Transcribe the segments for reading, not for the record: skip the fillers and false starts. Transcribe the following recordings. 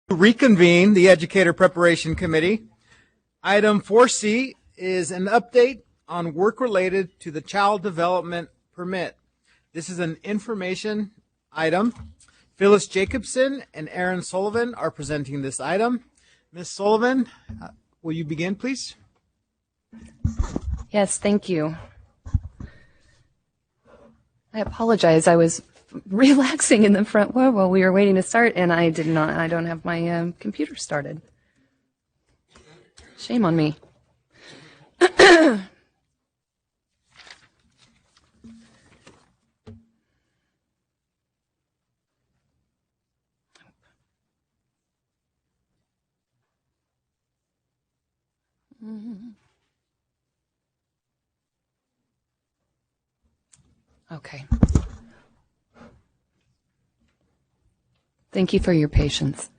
Reconvene the Educator Preparation Committee. Item 4C is an update on work related to the Child Development Permit. This is an information item. Phyllis Jacobson and Aaron Sullivan are presenting this item. Ms. Sullivan, will you begin, please? Yes, thank you. I apologize. I was relaxing in the front row while we were waiting to start, and I don't have my computer started. Shame on me. Okay. Thank you for your patience.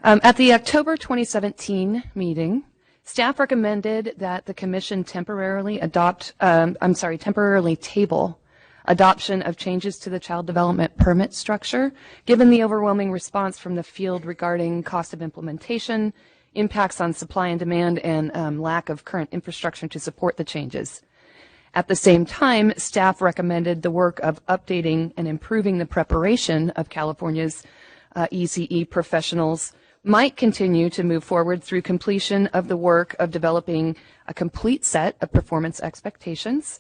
At the October 2017 meeting, staff recommended that the Commission temporarily table adoption of changes to the Child Development Permit structure, given the overwhelming response from the field regarding cost of implementation, impacts on supply and demand, and lack of current infrastructure to support the changes. At the same time, staff recommended the work of updating and improving the preparation of California's ECE professionals might continue to move forward through completion of the work of developing a complete set of performance expectations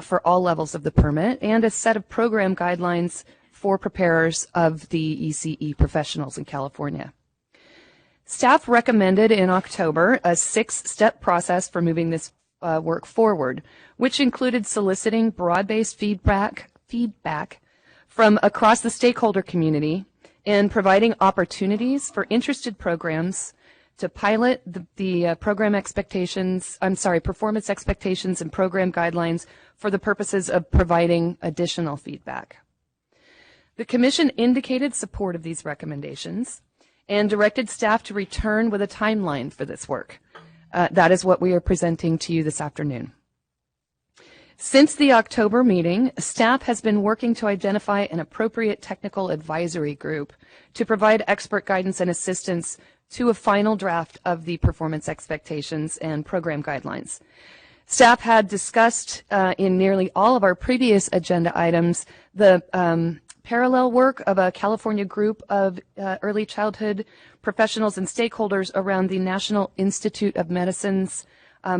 for all levels of the permit and a set of program guidelines for preparers of the ECE professionals in California. Staff recommended in October a 6-step process for moving this work forward, which included soliciting broad-based feedback from across the stakeholder community and providing opportunities for interested programs to pilot the performance expectations and program guidelines for the purposes of providing additional feedback. The Commission indicated support of these recommendations and directed staff to return with a timeline for this work. That is what we are presenting to you this afternoon. Since the October meeting, staff has been working to identify an appropriate technical advisory group to provide expert guidance and assistance to a final draft of the performance expectations and program guidelines. Staff had discussed in nearly all of our previous agenda items the parallel work of a California group of early childhood professionals and stakeholders around the National Institute of Medicine's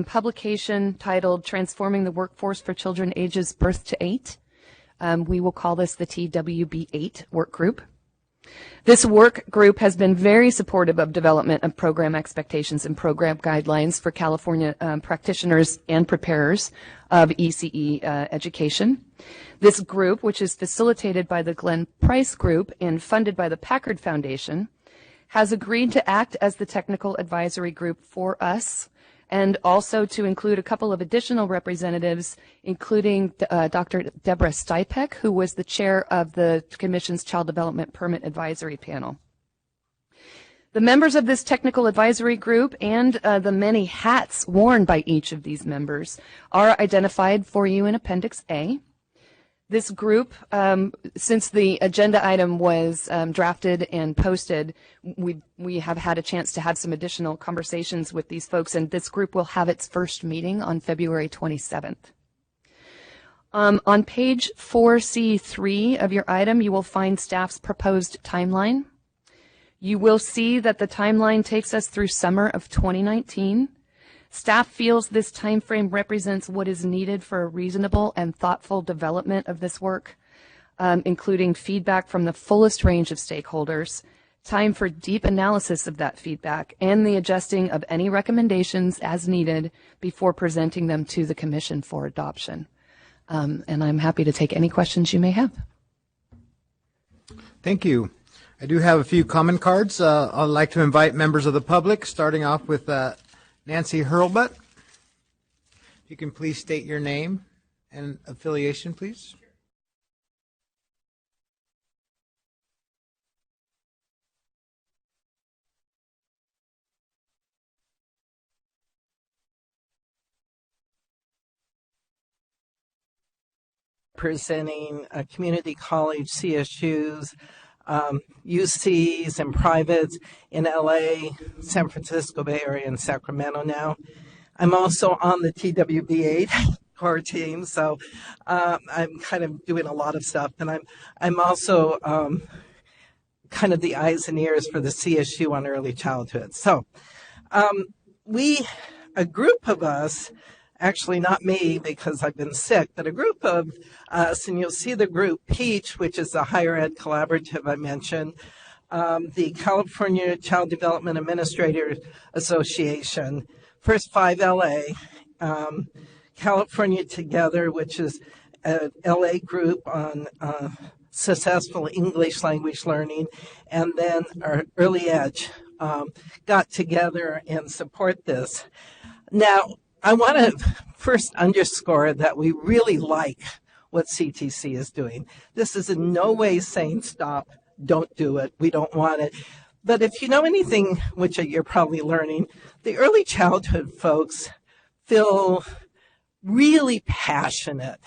publication titled Transforming the Workforce for Children Ages Birth to 8. We will call this the TWB8 work group. This work group has been very supportive of development of program expectations and program guidelines for California practitioners and preparers of ECE education. This group, which is facilitated by the Glenn Price Group and funded by the Packard Foundation, has agreed to act as the technical advisory group for us and also to include a couple of additional representatives, including Dr. Deborah Stipek, who was the chair of the Commission's Child Development Permit Advisory Panel. The members of this technical advisory group and the many hats worn by each of these members are identified for you in Appendix A. This group, since the agenda item was drafted and posted, we have had a chance to have some additional conversations with these folks, and this group will have its first meeting on February 27th. On page 4C3 of your item, you will find staff's proposed timeline. You will see that the timeline takes us through summer of 2019. Staff feels this time frame represents what is needed for a reasonable and thoughtful development of this work, including feedback from the fullest range of stakeholders, time for deep analysis of that feedback, and the adjusting of any recommendations as needed before presenting them to the Commission for adoption. And I'm happy to take any questions you may have. Thank you. I do have a few comment cards. I'd like to invite members of the public, starting off with Nancy Hurlbut. If you can please state your name and affiliation, please. Presenting Community College CSU's UCs and privates in LA, San Francisco Bay Area, and Sacramento now. I'm also on the TWB8 core team, so I'm kind of doing a lot of stuff. And I'm also kind of the eyes and ears for the CSU on early childhood. So a group of us, actually not me because I've been sick, but a group of us, and you'll see the group PEACH, which is the Higher Ed Collaborative I mentioned, the California Child Development Administrators Association, First 5 LA, California Together, which is an LA group on successful English language learning, and then our Early Edge got together and support this. Now, I want to first underscore that we really like what CTC is doing. This is in no way saying stop, don't do it, we don't want it. But if you know anything, which you're probably learning, the early childhood folks feel really passionate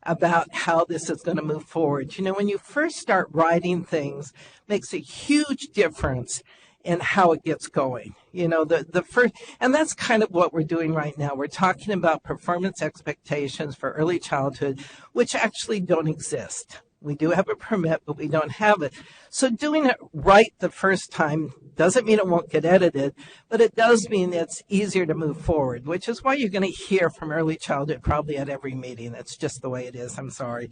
about how this is going to move forward. You know, when you first start writing things, makes a huge difference in how it gets going. You know, the first, and that's kind of what we're doing right now. We're talking about performance expectations for early childhood, which actually don't exist. We do have a permit, but we don't have it. So doing it right the first time doesn't mean it won't get edited, but it does mean it's easier to move forward, which is why you're going to hear from early childhood probably at every meeting. That's just the way it is. I'm sorry.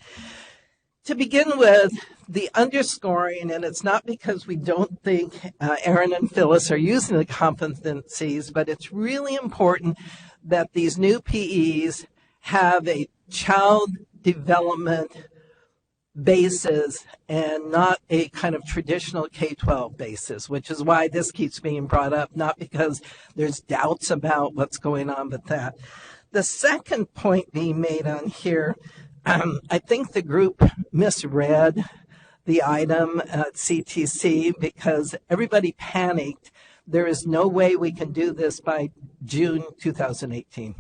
To begin with, the underscoring, and it's not because we don't think Aaron and Phyllis are using the competencies, but it's really important that these new PEs have a child development basis and not a kind of traditional K-12 basis, which is why this keeps being brought up, not because there's doubts about what's going on, but that. The second point being made on here, I think the group misread the item at CTC because everybody panicked. There is no way we can do this by June 2018.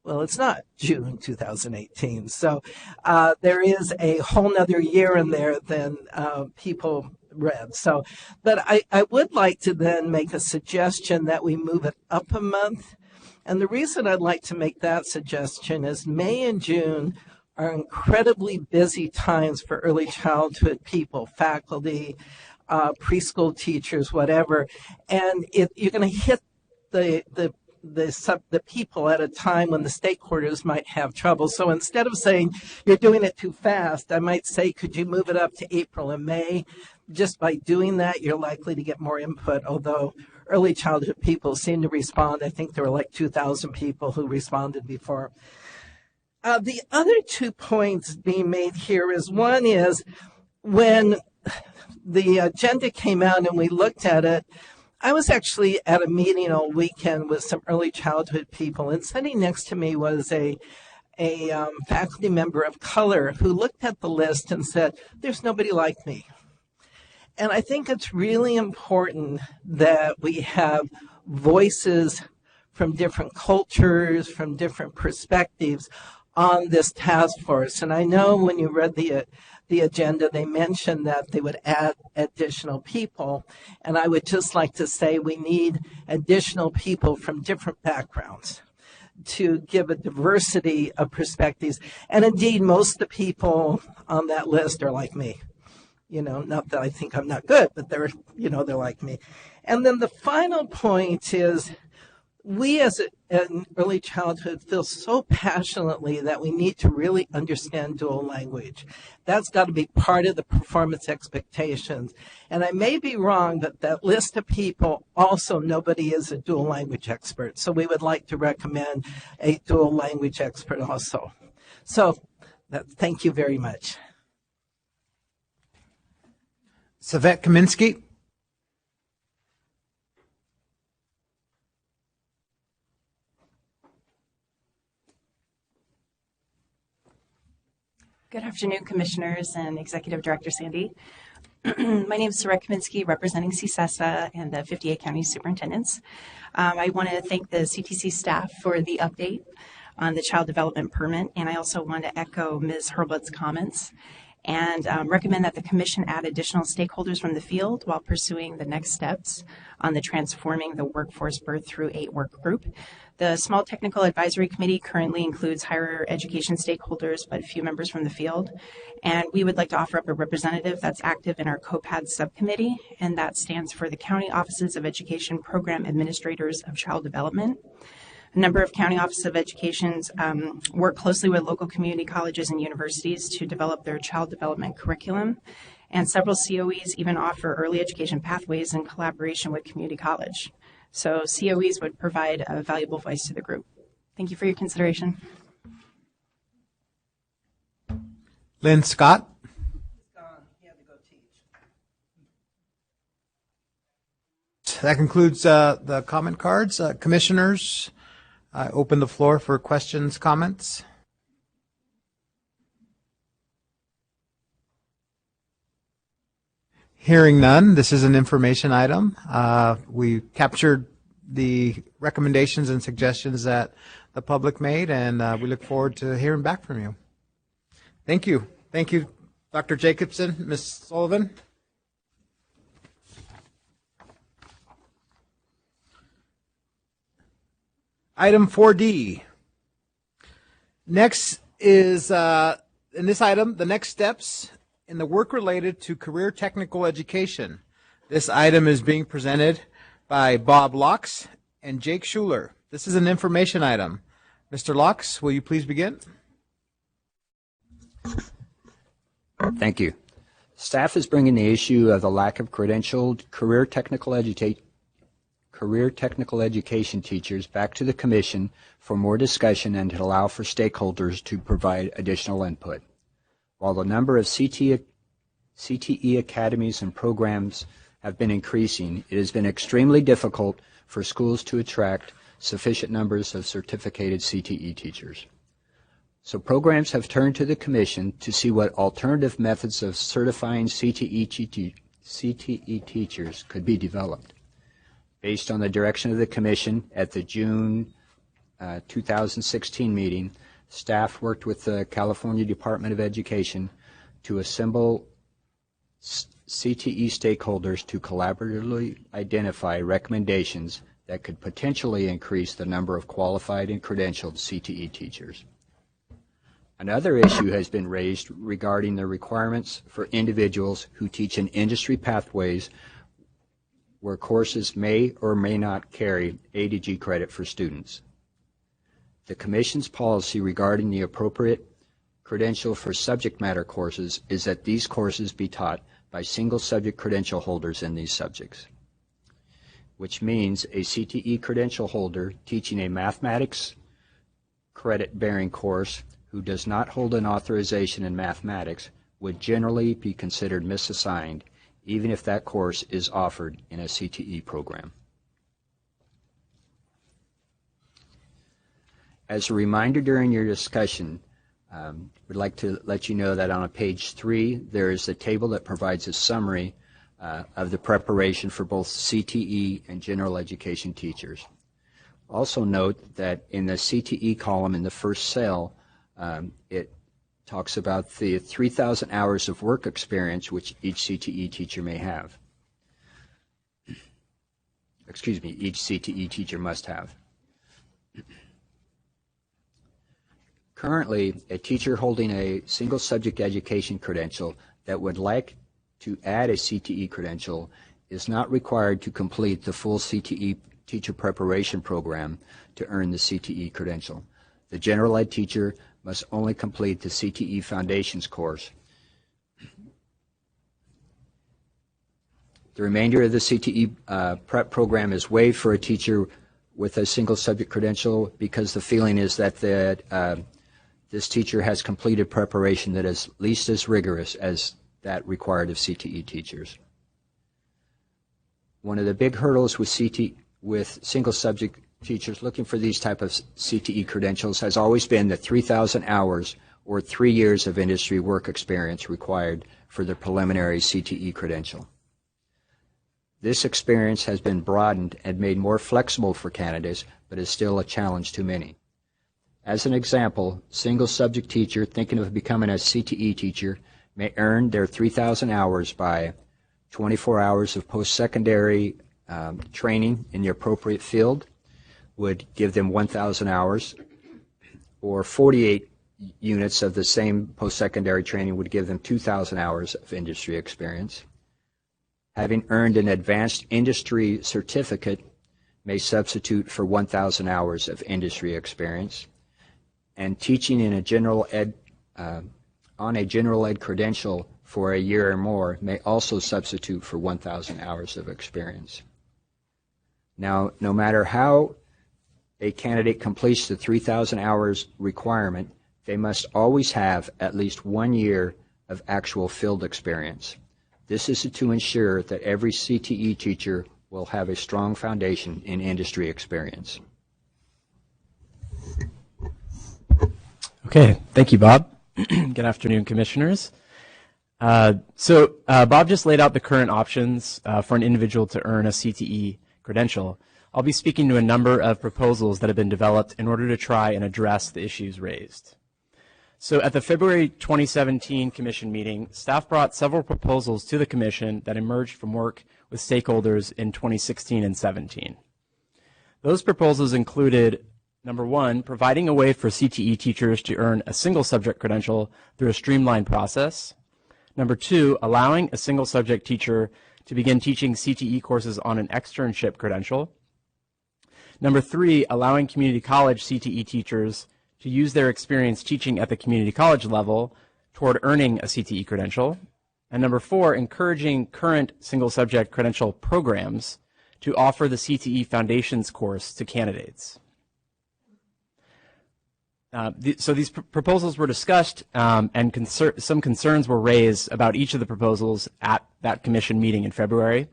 Well, it's not June 2018. So there is a whole nother year in there than people read. So, but I would like to then make a suggestion that we move it up a month. And the reason I'd like to make that suggestion is May and June are incredibly busy times for early childhood people, faculty, preschool teachers, whatever. And you're going to hit the people at a time when the stakeholders might have trouble. So instead of saying you're doing it too fast, I might say, could you move it up to April and May? Just by doing that, you're likely to get more input, although early childhood people seem to respond. I think there were like 2,000 people who responded before. The other 2 points being made here is one is when the agenda came out and we looked at it, I was actually at a meeting all weekend with some early childhood people, and sitting next to me was a faculty member of color who looked at the list and said, there's nobody like me. And I think it's really important that we have voices from different cultures, from different perspectives on this task force. And I know when you read the agenda, they mentioned that they would add additional people. And I would just like to say we need additional people from different backgrounds to give a diversity of perspectives. And indeed, most of the people on that list are like me. You know, not that I think I'm not good, but they're like me. And then the final point is we as an early childhood feel so passionately that we need to really understand dual language. That's got to be part of the performance expectations. And I may be wrong, but that list of people, also nobody is a dual language expert. So we would like to recommend a dual language expert also. So thank you very much. Savet Kaminsky. Good afternoon, Commissioners and Executive Director Sandy. My name is Saret Kaminsky, representing CSESA and the 58 County Superintendents. I want to thank the CTC staff for the update on the child development permit, and I also want to echo Ms. Hurlbutt's comments and recommend that the Commission add additional stakeholders from the field while pursuing the next steps on the Transforming the Workforce Birth Through 8 work group. The small technical advisory committee currently includes higher education stakeholders, but few members from the field. And we would like to offer up a representative that's active in our COPAD subcommittee, and that stands for the County Offices of Education Program Administrators of Child Development. A number of county offices of education work closely with local community colleges and universities to develop their child development curriculum. And several COEs even offer early education pathways in collaboration with community college. So COEs would provide a valuable voice to the group. Thank you for your consideration. Lynn Scott. He had to go teach. That concludes the comment cards. Commissioners, I open the floor for questions, comments. Hearing none, this is an information item. We captured the recommendations and suggestions that the public made, and we look forward to hearing back from you. Thank you. Thank you, Dr. Jacobson, Ms. Sullivan. Item 4D. Next is, in this item, the next steps in the work related to career technical education. This item is being presented by Bob Locks and Jake Schuler. This is an information item. Mr. Locks, will you please begin? Thank you. Staff is bringing the issue of the lack of credentialed career technical education teachers back to the Commission for more discussion and to allow for stakeholders to provide additional input. While the number of CTE academies and programs have been increasing, it has been extremely difficult for schools to attract sufficient numbers of certificated CTE teachers. So programs have turned to the Commission to see what alternative methods of certifying CTE teachers could be developed. Based on the direction of the Commission at the June 2016 meeting, staff worked with the California Department of Education to assemble CTE stakeholders to collaboratively identify recommendations that could potentially increase the number of qualified and credentialed CTE teachers. Another issue has been raised regarding the requirements for individuals who teach in industry pathways where courses may or may not carry A to G credit for students. The Commission's policy regarding the appropriate credential for subject matter courses is that these courses be taught by single subject credential holders in these subjects, which means a CTE credential holder teaching a mathematics credit-bearing course who does not hold an authorization in mathematics would generally be considered misassigned, even if that course is offered in a CTE program. As a reminder during your discussion, we'd like to let you know that on page 3 there is a table that provides a summary of the preparation for both CTE and general education teachers. Also note that in the CTE column in the first cell, it talks about the 3,000 hours of work experience which each CTE teacher may have. Excuse me, each CTE teacher must have. Currently, a teacher holding a single subject education credential that would like to add a CTE credential is not required to complete the full CTE teacher preparation program to earn the CTE credential. The general ed teacher must only complete the CTE Foundations course. The remainder of the CTE prep program is waived for a teacher with a single subject credential because the feeling is that this teacher has completed preparation that is at least as rigorous as that required of CTE teachers. One of the big hurdles with single subject teachers looking for these type of CTE credentials has always been the 3,000 hours or 3 years of industry work experience required for the preliminary CTE credential. This experience has been broadened and made more flexible for candidates, but is still a challenge to many. As an example, single subject teacher thinking of becoming a CTE teacher may earn their 3,000 hours by 24 hours of post-secondary training in the appropriate field, would give them 1,000 hours, or 48 units of the same post-secondary training would give them 2,000 hours of industry experience. Having earned an advanced industry certificate may substitute for 1,000 hours of industry experience, and teaching in a general ed on a general ed credential for a year or more may also substitute for 1,000 hours of experience. Now, no matter how a candidate completes the 3,000 hours requirement, they must always have at least 1 year of actual field experience. This is to ensure that every CTE teacher will have a strong foundation in industry experience. Okay, thank you, Bob. Good afternoon, commissioners. Bob just laid out the current options for an individual to earn a CTE credential. I'll be speaking to a number of proposals that have been developed in order to try and address the issues raised. So at the February 2017 Commission meeting, staff brought several proposals to the Commission that emerged from work with stakeholders in 2016 and 17. Those proposals included, number one, providing a way for CTE teachers to earn a single subject credential through a streamlined process. Number two, allowing a single subject teacher to begin teaching CTE courses on an externship credential. Number three, allowing community college CTE teachers to use their experience teaching at the community college level toward earning a CTE credential. And number four, encouraging current single subject credential programs to offer the CTE Foundations course to candidates. So these proposals were discussed, and some concerns were raised about each of the proposals at that Commission meeting in February.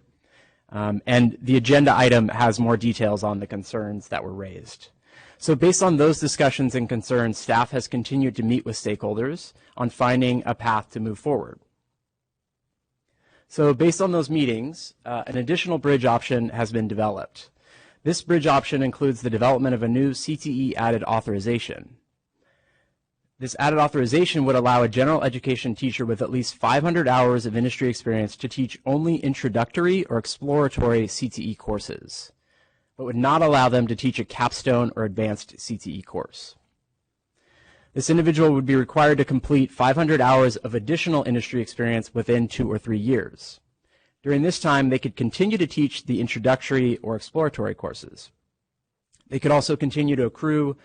And the agenda item has more details on the concerns that were raised. So based on those discussions and concerns, staff has continued to meet with stakeholders on finding a path to move forward. So based on those meetings, an additional bridge option has been developed. This bridge option includes the development of a new CTE added authorization. This added authorization would allow a general education teacher with at least 500 hours of industry experience to teach only introductory or exploratory CTE courses, but would not allow them to teach a capstone or advanced CTE course. This individual would be required to complete 500 hours of additional industry experience within 2 or 3 years. During this time, they could continue to teach the introductory or exploratory courses. They could also continue to accrue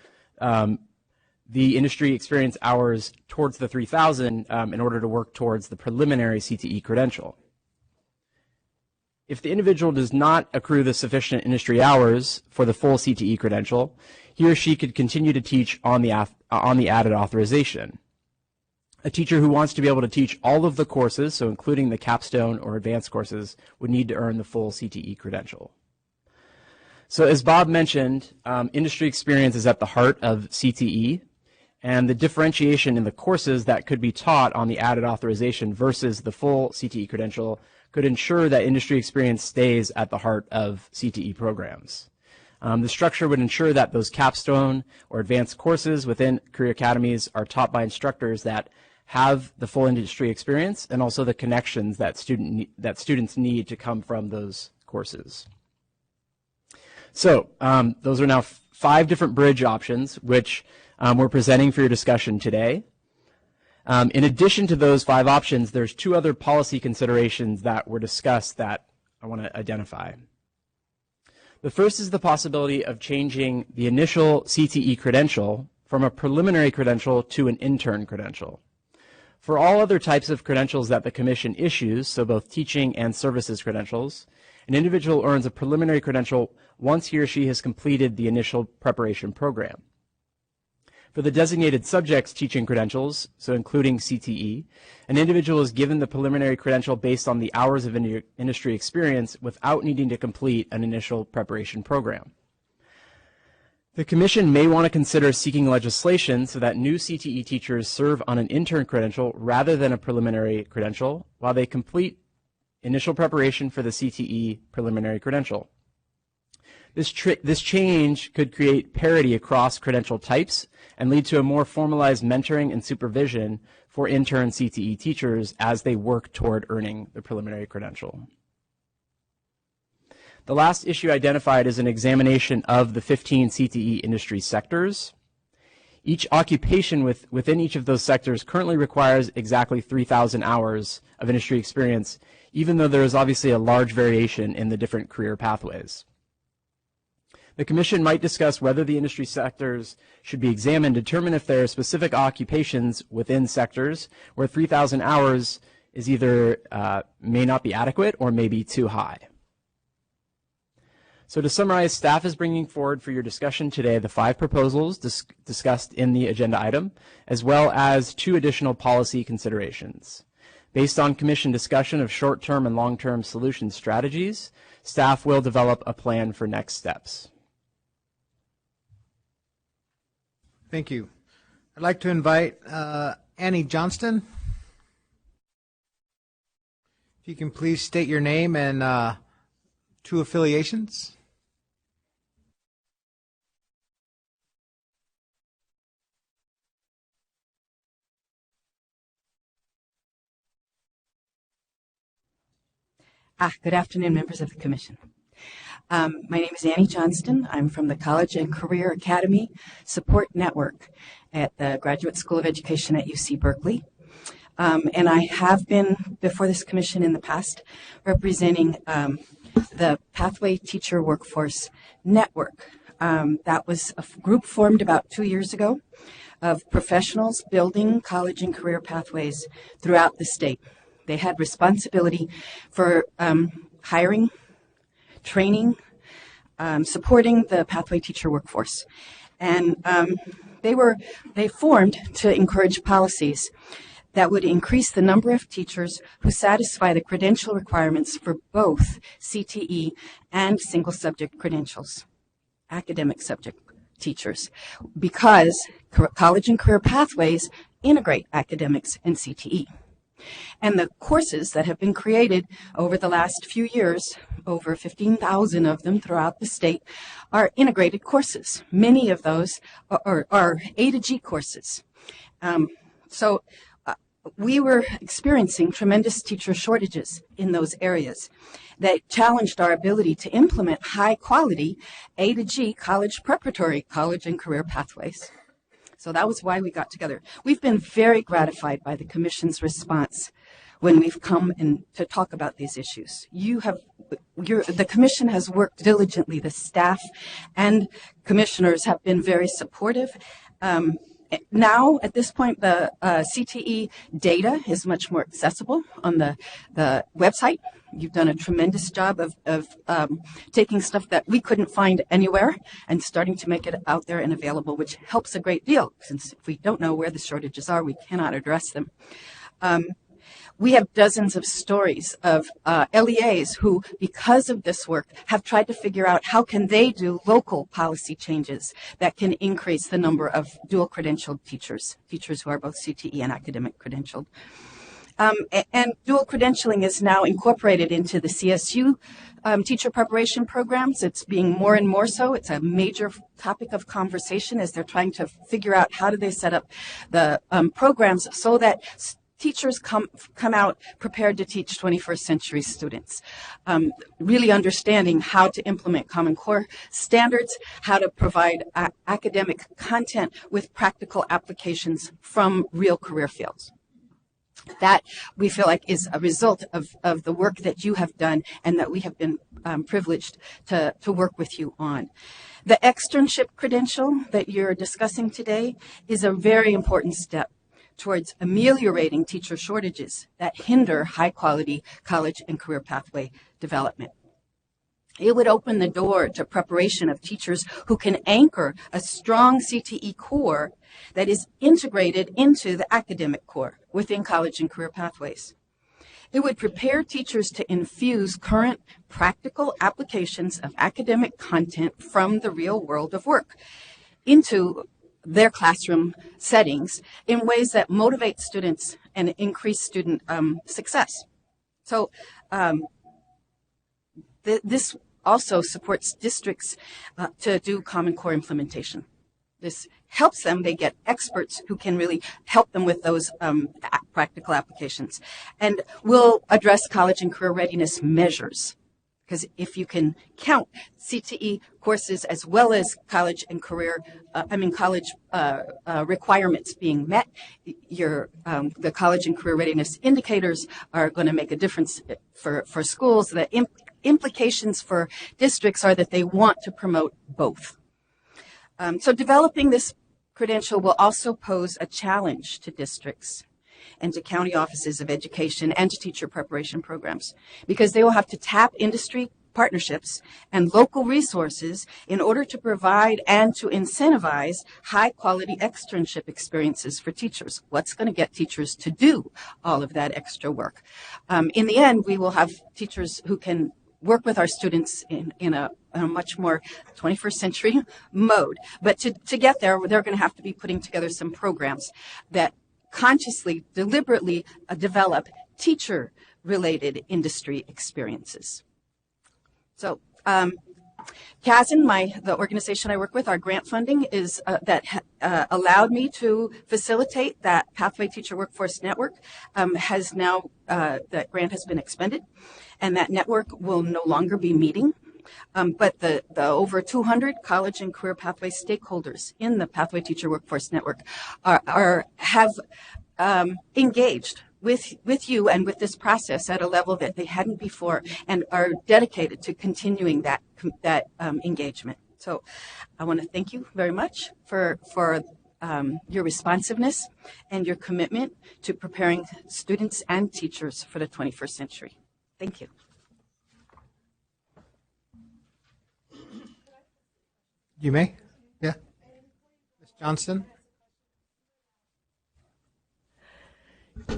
the industry experience hours towards the 3,000 in order to work towards the preliminary CTE credential. If the individual does not accrue the sufficient industry hours for the full CTE credential, he or she could continue to teach on the added authorization. A teacher who wants to be able to teach all of the courses, so including the capstone or advanced courses, would need to earn the full CTE credential. So as Bob mentioned, industry experience is at the heart of CTE, and the differentiation in the courses that could be taught on the added authorization versus the full CTE credential could ensure that industry experience stays at the heart of CTE programs. The structure would ensure that those capstone or advanced courses within career academies are taught by instructors that have the full industry experience and also the connections that students need to come from those courses. So those are now 5 different bridge options, which we're presenting for your discussion today. In addition to those 5 options, there's 2 other policy considerations that were discussed that I want to identify. The first is the possibility of changing the initial CTE credential from a preliminary credential to an intern credential. For all other types of credentials that the Commission issues, so both teaching and services credentials, an individual earns a preliminary credential once he or she has completed the initial preparation program. For the designated subjects teaching credentials, so including CTE, an individual is given the preliminary credential based on the hours of industry experience without needing to complete an initial preparation program. The Commission may want to consider seeking legislation so that new CTE teachers serve on an intern credential rather than a preliminary credential while they complete initial preparation for the CTE preliminary credential. This change could create parity across credential types and lead to a more formalized mentoring and supervision for intern CTE teachers as they work toward earning the preliminary credential. The last issue identified is an examination of the 15 CTE industry sectors. Each occupation within each of those sectors currently requires exactly 3,000 hours of industry experience, even though there is obviously a large variation in the different career pathways. The Commission might discuss whether the industry sectors should be examined to determine if there are specific occupations within sectors where 3,000 hours is either may not be adequate or may be too high. So to summarize, staff is bringing forward for your discussion today the 5 proposals discussed in the agenda item, as well as 2 additional policy considerations. Based on Commission discussion of short-term and long-term solution strategies, staff will develop a plan for next steps. Thank you. I'd like to invite Annie Johnston. If you can please state your name and 2 affiliations. Good afternoon, members of the Commission. My name is Annie Johnston. I'm from the College and Career Academy Support Network at the Graduate School of Education at UC Berkeley. And I have been before this Commission in the past representing the Pathway Teacher Workforce Network. That was a group formed about 2 years ago of professionals building college and career pathways throughout the state. They had responsibility for hiring, training, supporting the pathway teacher workforce. And they formed to encourage policies that would increase the number of teachers who satisfy the credential requirements for both CTE and single subject credentials, academic subject teachers, because college and career pathways integrate academics and CTE. And the courses that have been created over the last few years, over 15,000 of them throughout the state, are integrated courses. Many of those are A to G courses. We were experiencing tremendous teacher shortages in those areas that challenged our ability to implement high-quality A to G college preparatory college and career pathways. So that was why we got together. We've been very gratified by the Commission's response when we've come in to talk about these issues. The Commission has worked diligently. The staff and commissioners have been very supportive. Now, at this point, the CTE data is much more accessible on the website. You've done a tremendous job of taking stuff that we couldn't find anywhere and starting to make it out there and available, which helps a great deal, since if we don't know where the shortages are, we cannot address them. We have dozens of stories of LEAs who, because of this work, have tried to figure out how can they do local policy changes that can increase the number of dual credentialed teachers who are both CTE and academic credentialed. And dual credentialing is now incorporated into the CSU teacher preparation programs. It's being more and more so. It's a major topic of conversation as they're trying to figure out how do they set up the programs so that teachers come out prepared to teach 21st century students, really understanding how to implement Common Core standards, how to provide academic content with practical applications from real career fields. That we feel like is a result of the work that you have done and that we have been privileged to work with you on. The externship credential that you're discussing today is a very important step towards ameliorating teacher shortages that hinder high-quality college and career pathway development. It would open the door to preparation of teachers who can anchor a strong CTE core that is integrated into the academic core within college and career pathways. It would prepare teachers to infuse current practical applications of academic content from the real world of work into their classroom settings in ways that motivate students and increase student success. So this also supports districts to do Common Core implementation. This helps them. They get experts who can really help them with those practical applications. And we'll address college and career readiness measures. Because if you can count CTE courses as well as college and career, college requirements being met, the college and career readiness indicators are going to make a difference for schools. The implications for districts are that they want to promote both. So developing this credential will also pose a challenge to districts and to county offices of education and to teacher preparation programs, because they will have to tap industry partnerships and local resources in order to provide and to incentivize high quality externship experiences for teachers. What's going to get teachers to do all of that extra work? In the end, we will have teachers who can work with our students in a much more 21st century mode. But to get there, they're going to have to be putting together some programs that consciously, deliberately develop teacher-related industry experiences. So, CASN, the organization I work with, our grant funding is allowed me to facilitate that Pathway Teacher Workforce Network. That grant has been expended, and that network will no longer be meeting. But the over 200 college and career pathway stakeholders in the Pathway Teacher Workforce Network have engaged with you and with this process at a level that they hadn't before, and are dedicated to continuing that engagement. So I want to thank you very much for your responsiveness and your commitment to preparing students and teachers for the 21st century. Thank you. You may. Yeah. Ms. Johnston.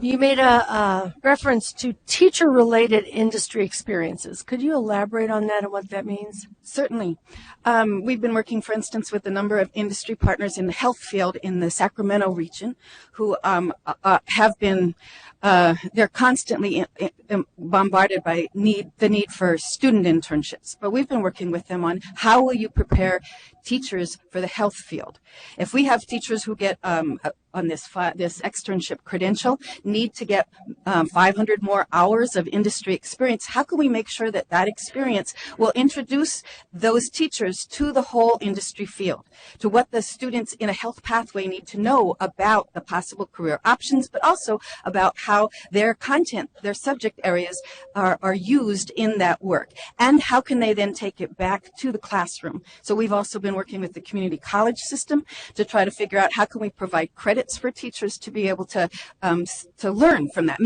You made a reference to teacher-related industry experiences. Could you elaborate on that and what that means? Certainly. We've been working, for instance, with a number of industry partners in the health field in the Sacramento region who have been they're constantly bombarded by the need for student internships. But we've been working with them on how will you prepare teachers for the health field. If we have teachers who get on this externship credential need to get 500 more hours of industry experience, how can we make sure that that experience will introduce those teachers to the whole industry field, to what the students in a health pathway need to know about the possible career options, but also about how their content, their subject areas are used in that work, and how can they then take it back to the classroom. So we've also been working with the community college system to try to figure out how can we provide credits for teachers to be able to learn from that,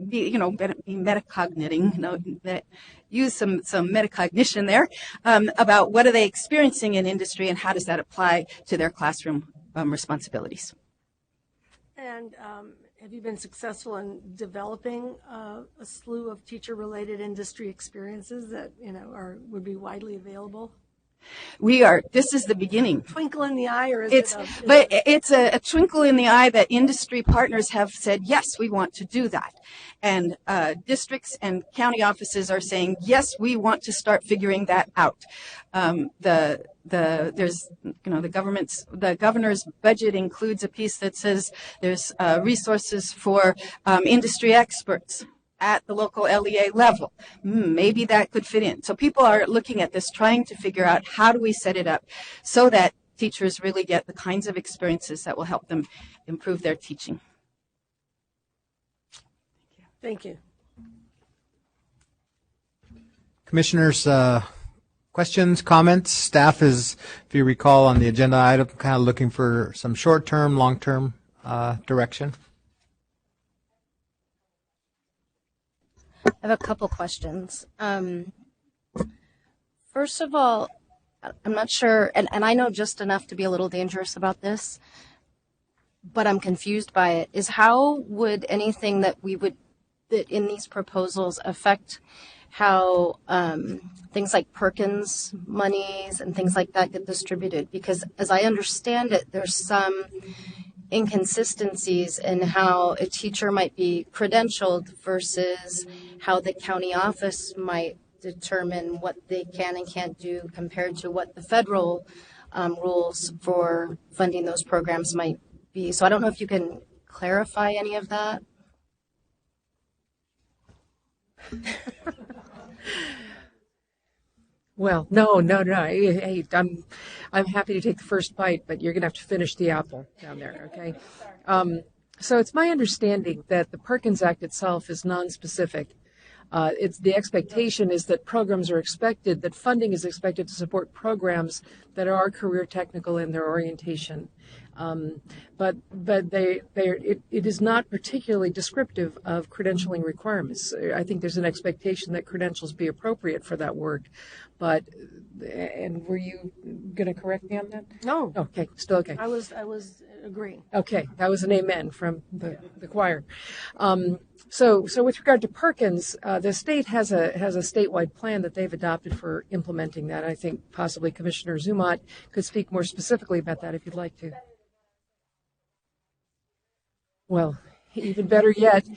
be metacogniting, use some metacognition there about what are they experiencing in industry and how does that apply to their classroom responsibilities. And have you been successful in developing a slew of teacher-related industry experiences that would be widely available? We are. This is the beginning. Twinkle in the eye, or is it's a twinkle in the eye that industry partners have said, yes, we want to do that. And districts and county offices are saying, yes, we want to start figuring that out. The governor's budget includes a piece that says there's resources for industry experts at the local LEA level. Maybe that could fit in. So people are looking at this, trying to figure out how do we set it up so that teachers really get the kinds of experiences that will help them improve their teaching. Thank you. Commissioners, questions, comments? Staff is, if you recall, on the agenda item, kind of looking for some short-term, long-term direction. I have a couple questions. First of all, I'm not sure, and I know just enough to be a little dangerous about this, but I'm confused by it, is how would anything that in these proposals affect how things like Perkins monies and things like that get distributed? Because as I understand it, there's some inconsistencies in how a teacher might be credentialed versus how the county office might determine what they can and can't do compared to what the federal rules for funding those programs might be. So I don't know if you can clarify any of that. Well, no. Hey, I'm happy to take the first bite, but you're going to have to finish the apple down there, okay? So it's my understanding that the Perkins Act itself is nonspecific. It's the expectation is that programs are expected, that funding is expected to support programs that are career technical in their orientation. But it is not particularly descriptive of credentialing requirements. I think there's an expectation that credentials be appropriate for that work. And were you going to correct me on that? No. Okay, still okay. I was agreeing. Okay, that was an amen from the choir. So with regard to Perkins, the state has a statewide plan that they've adopted for implementing that. I think possibly Commissioner Zumot could speak more specifically about that if you'd like to. Well, even better yet,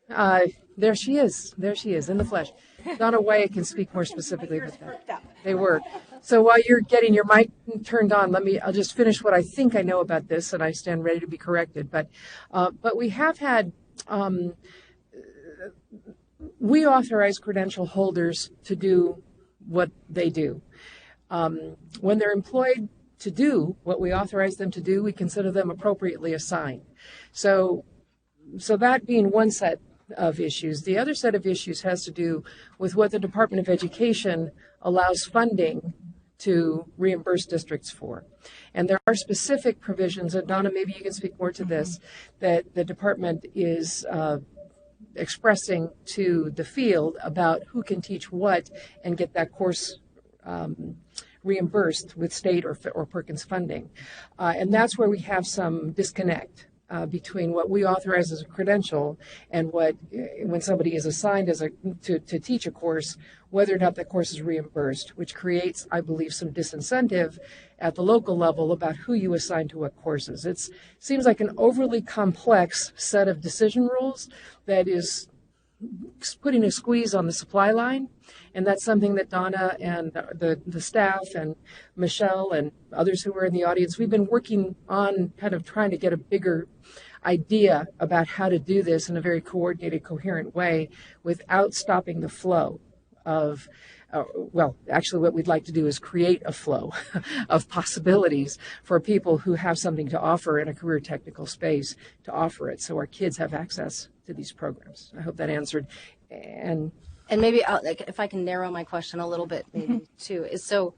there she is in the flesh. Donna Wyatt can speak more specifically about that. They were. So while you're getting your mic turned on, I'll just finish what I think I know about this, and I stand ready to be corrected. But we have had, we authorize credential holders to do what they do. When they're employed to do what we authorize them to do, we consider them appropriately assigned. So that being one set of issues. The other set of issues has to do with what the Department of Education allows funding to reimburse districts for. And there are specific provisions, and Donna, maybe you can speak more to this, that the department is expressing to the field about who can teach what and get that course reimbursed with state or Perkins funding. And that's where we have some disconnect between what we authorize as a credential and what, when somebody is assigned to teach a course, whether or not that course is reimbursed, which creates, I believe, some disincentive at the local level about who you assign to what courses. It seems like an overly complex set of decision rules that is putting a squeeze on the supply line. And that's something that Donna and the staff and Michelle and others who were in the audience, we've been working on kind of trying to get a bigger idea about how to do this in a very coordinated, coherent way without stopping the flow of, actually what we'd like to do is create a flow of possibilities for people who have something to offer in a career technical space to offer it so our kids have access to these programs. I hope that answered. And maybe if I can narrow my question a little bit, maybe too, is so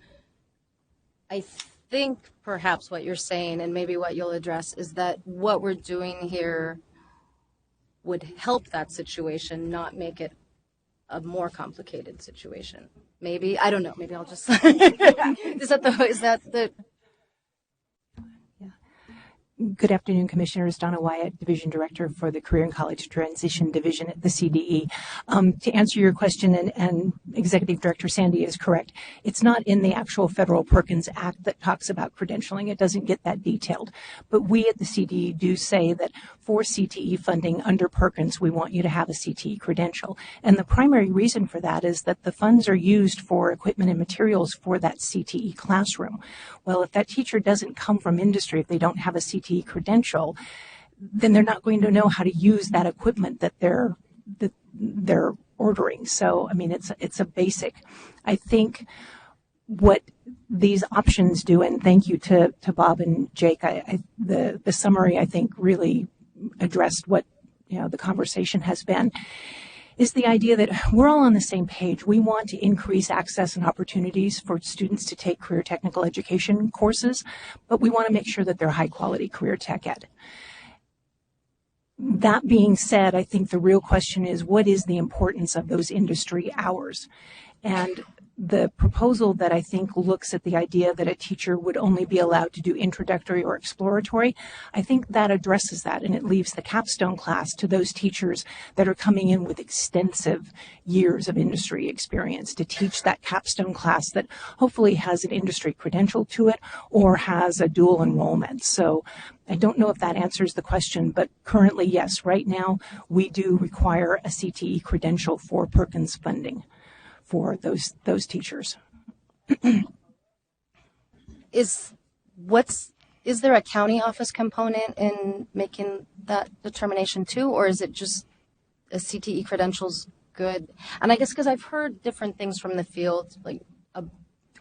I think perhaps what you're saying and maybe what you'll address is that what we're doing here would help that situation, not make it a more complicated situation. Maybe, I don't know, maybe I'll just, is that the Good afternoon, Commissioners. Donna Wyatt, Division Director for the Career and College Transition Division at the CDE. To answer your question, and Executive Director Sandy is correct, it's not in the actual Federal Perkins Act that talks about credentialing. It doesn't get that detailed. But we at the CDE do say that for CTE funding under Perkins, we want you to have a CTE credential. And the primary reason for that is that the funds are used for equipment and materials for that CTE classroom. Well, if that teacher doesn't come from industry, if they don't have a CTE credential, then they're not going to know how to use that equipment that they're ordering. So, I mean, it's a basic. I think what these options do, and thank you to Bob and Jake, the summary, I think, really addressed what the conversation has been, is the idea that we're all on the same page. We want to increase access and opportunities for students to take career technical education courses, but we want to make sure that they're high quality career tech ed. That being said, I think the real question is, what is the importance of those industry hours? And the proposal that I think looks at the idea that a teacher would only be allowed to do introductory or exploratory, I think that addresses that, and it leaves the capstone class to those teachers that are coming in with extensive years of industry experience to teach that capstone class that hopefully has an industry credential to it or has a dual enrollment. So I don't know if that answers the question, but currently, yes, right now we do require a CTE credential for Perkins funding for those teachers. is there a county office component in making that determination too, or is it just a CTE credentials good? And I guess because I've heard different things from the field, like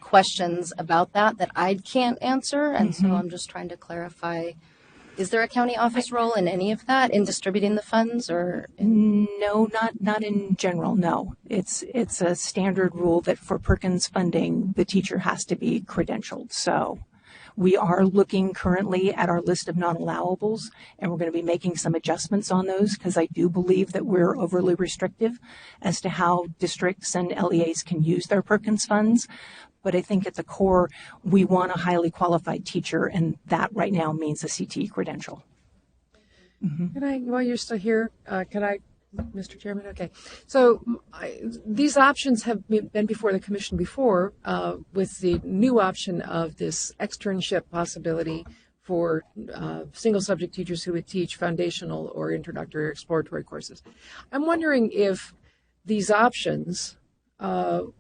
questions about that I can't answer, and so I'm just trying to clarify. Is there a county office role in any of that, in distributing the funds, or? No, not in general. No, it's a standard rule that for Perkins funding, the teacher has to be credentialed. So we are looking currently at our list of non-allowables, and we're going to be making some adjustments on those because I do believe that we're overly restrictive as to how districts and LEAs can use their Perkins funds. But I think at the core, we want a highly qualified teacher, and that right now means a CTE credential. Can I, while you're still here, Mr. Chairman? Okay. So these options have been before the commission before, with the new option of this externship possibility for single subject teachers who would teach foundational or introductory or exploratory courses. I'm wondering if these options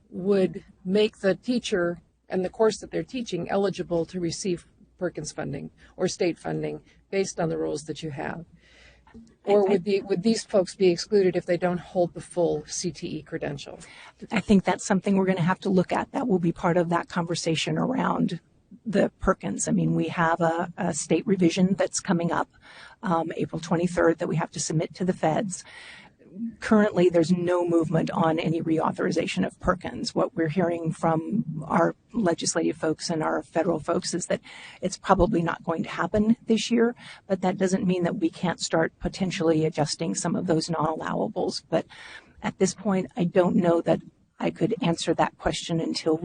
would make the teacher and the course that they're teaching eligible to receive Perkins funding or state funding based on the rules that you have. Or would these folks be excluded if they don't hold the full CTE credential? I think that's something we're going to have to look at. That will be part of that conversation around the Perkins. I mean, we have a state revision that's coming up April 23rd that we have to submit to the feds. Currently, there's no movement on any reauthorization of Perkins. What we're hearing from our legislative folks and our federal folks is that it's probably not going to happen this year, but that doesn't mean that we can't start potentially adjusting some of those non-allowables. But at this point, I don't know that I could answer that question until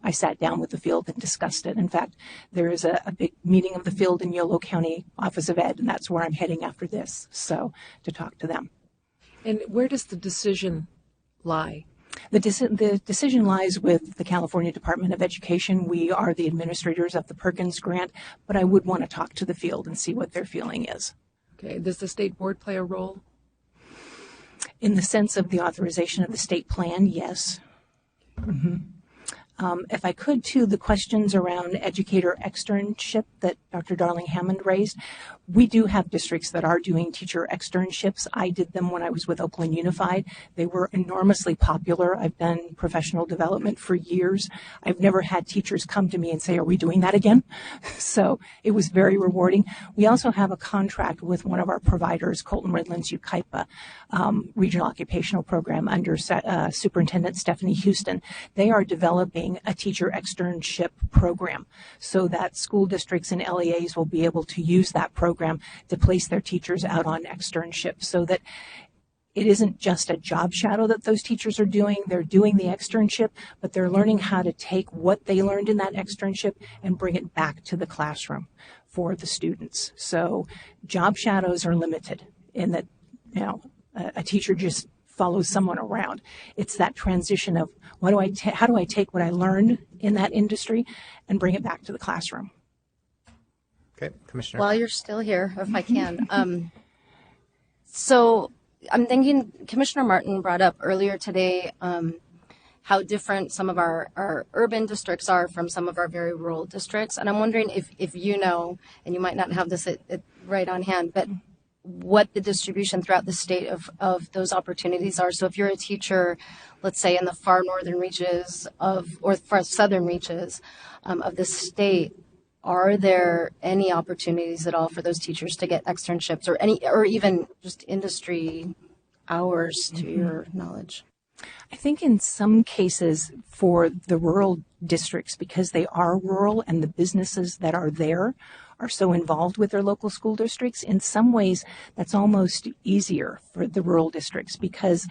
I sat down with the field and discussed it. In fact, there is a big meeting of the field in Yolo County Office of Ed, and that's where I'm heading after this, so to talk to them. And where does the decision lie? The decision lies with the California Department of Education. We are the administrators of the Perkins grant, but I would want to talk to the field and see what their feeling is. Okay. Does the state board play a role? In the sense of the authorization of the state plan, yes. If I could, too, the questions around educator externship that Dr. Darling-Hammond raised, we do have districts that are doing teacher externships. I did them when I was with Oakland Unified. They were enormously popular. I've done professional development for years. I've never had teachers come to me and say, are we doing that again? So it was very rewarding. We also have a contract with one of our providers, Colton Redlands UKIPA, Regional Occupational Program under Superintendent Stephanie Houston. They are developing a teacher externship program so that school districts and LEAs will be able to use that program to place their teachers out on externship so that it isn't just a job shadow that those teachers are doing. They're doing the externship, but they're learning how to take what they learned in that externship and bring it back to the classroom for the students. So job shadows are limited in that, a teacher just follows someone around. It's that transition of how do I take what I learned in that industry and bring it back to the classroom. Okay, Commissioner. While you're still here, if I can. So I'm thinking Commissioner Martin brought up earlier today how different some of our urban districts are from some of our very rural districts. And I'm wondering if you know, and you might not have this right on hand, but what the distribution throughout the state of those opportunities are. So if you're a teacher, let's say in the far northern reaches or far southern reaches of the state, are there any opportunities at all for those teachers to get externships or even just industry hours to your knowledge? I think in some cases for the rural districts, because they are rural and the businesses that are there are so involved with their local school districts, in some ways that's almost easier for the rural districts because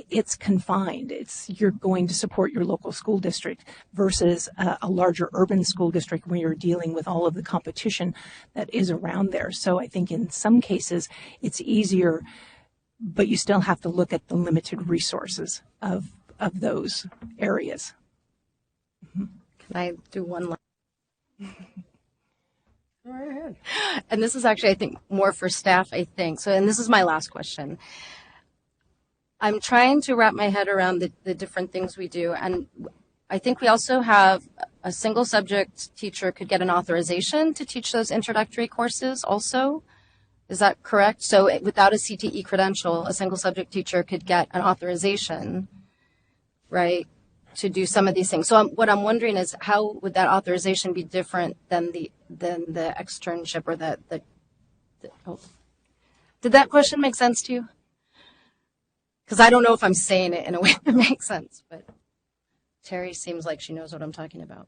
it's confined. You're going to support your local school district versus a larger urban school district where you're dealing with all of the competition that is around there. So I think in some cases it's easier, but you still have to look at the limited resources of those areas. Can I do one last? Go right ahead. And this is actually, I think, more for staff, I think. So, and this is my last question. I'm trying to wrap my head around the different things we do. And I think we also have a single subject teacher could get an authorization to teach those introductory courses also. Is that correct? So without a CTE credential, a single subject teacher could get an authorization, right, to do some of these things. So what I'm wondering is, how would that authorization be different than the externship or oh. Did that question make sense to you? Because I don't know if I'm saying it in a way that makes sense, but Terry seems like she knows what I'm talking about.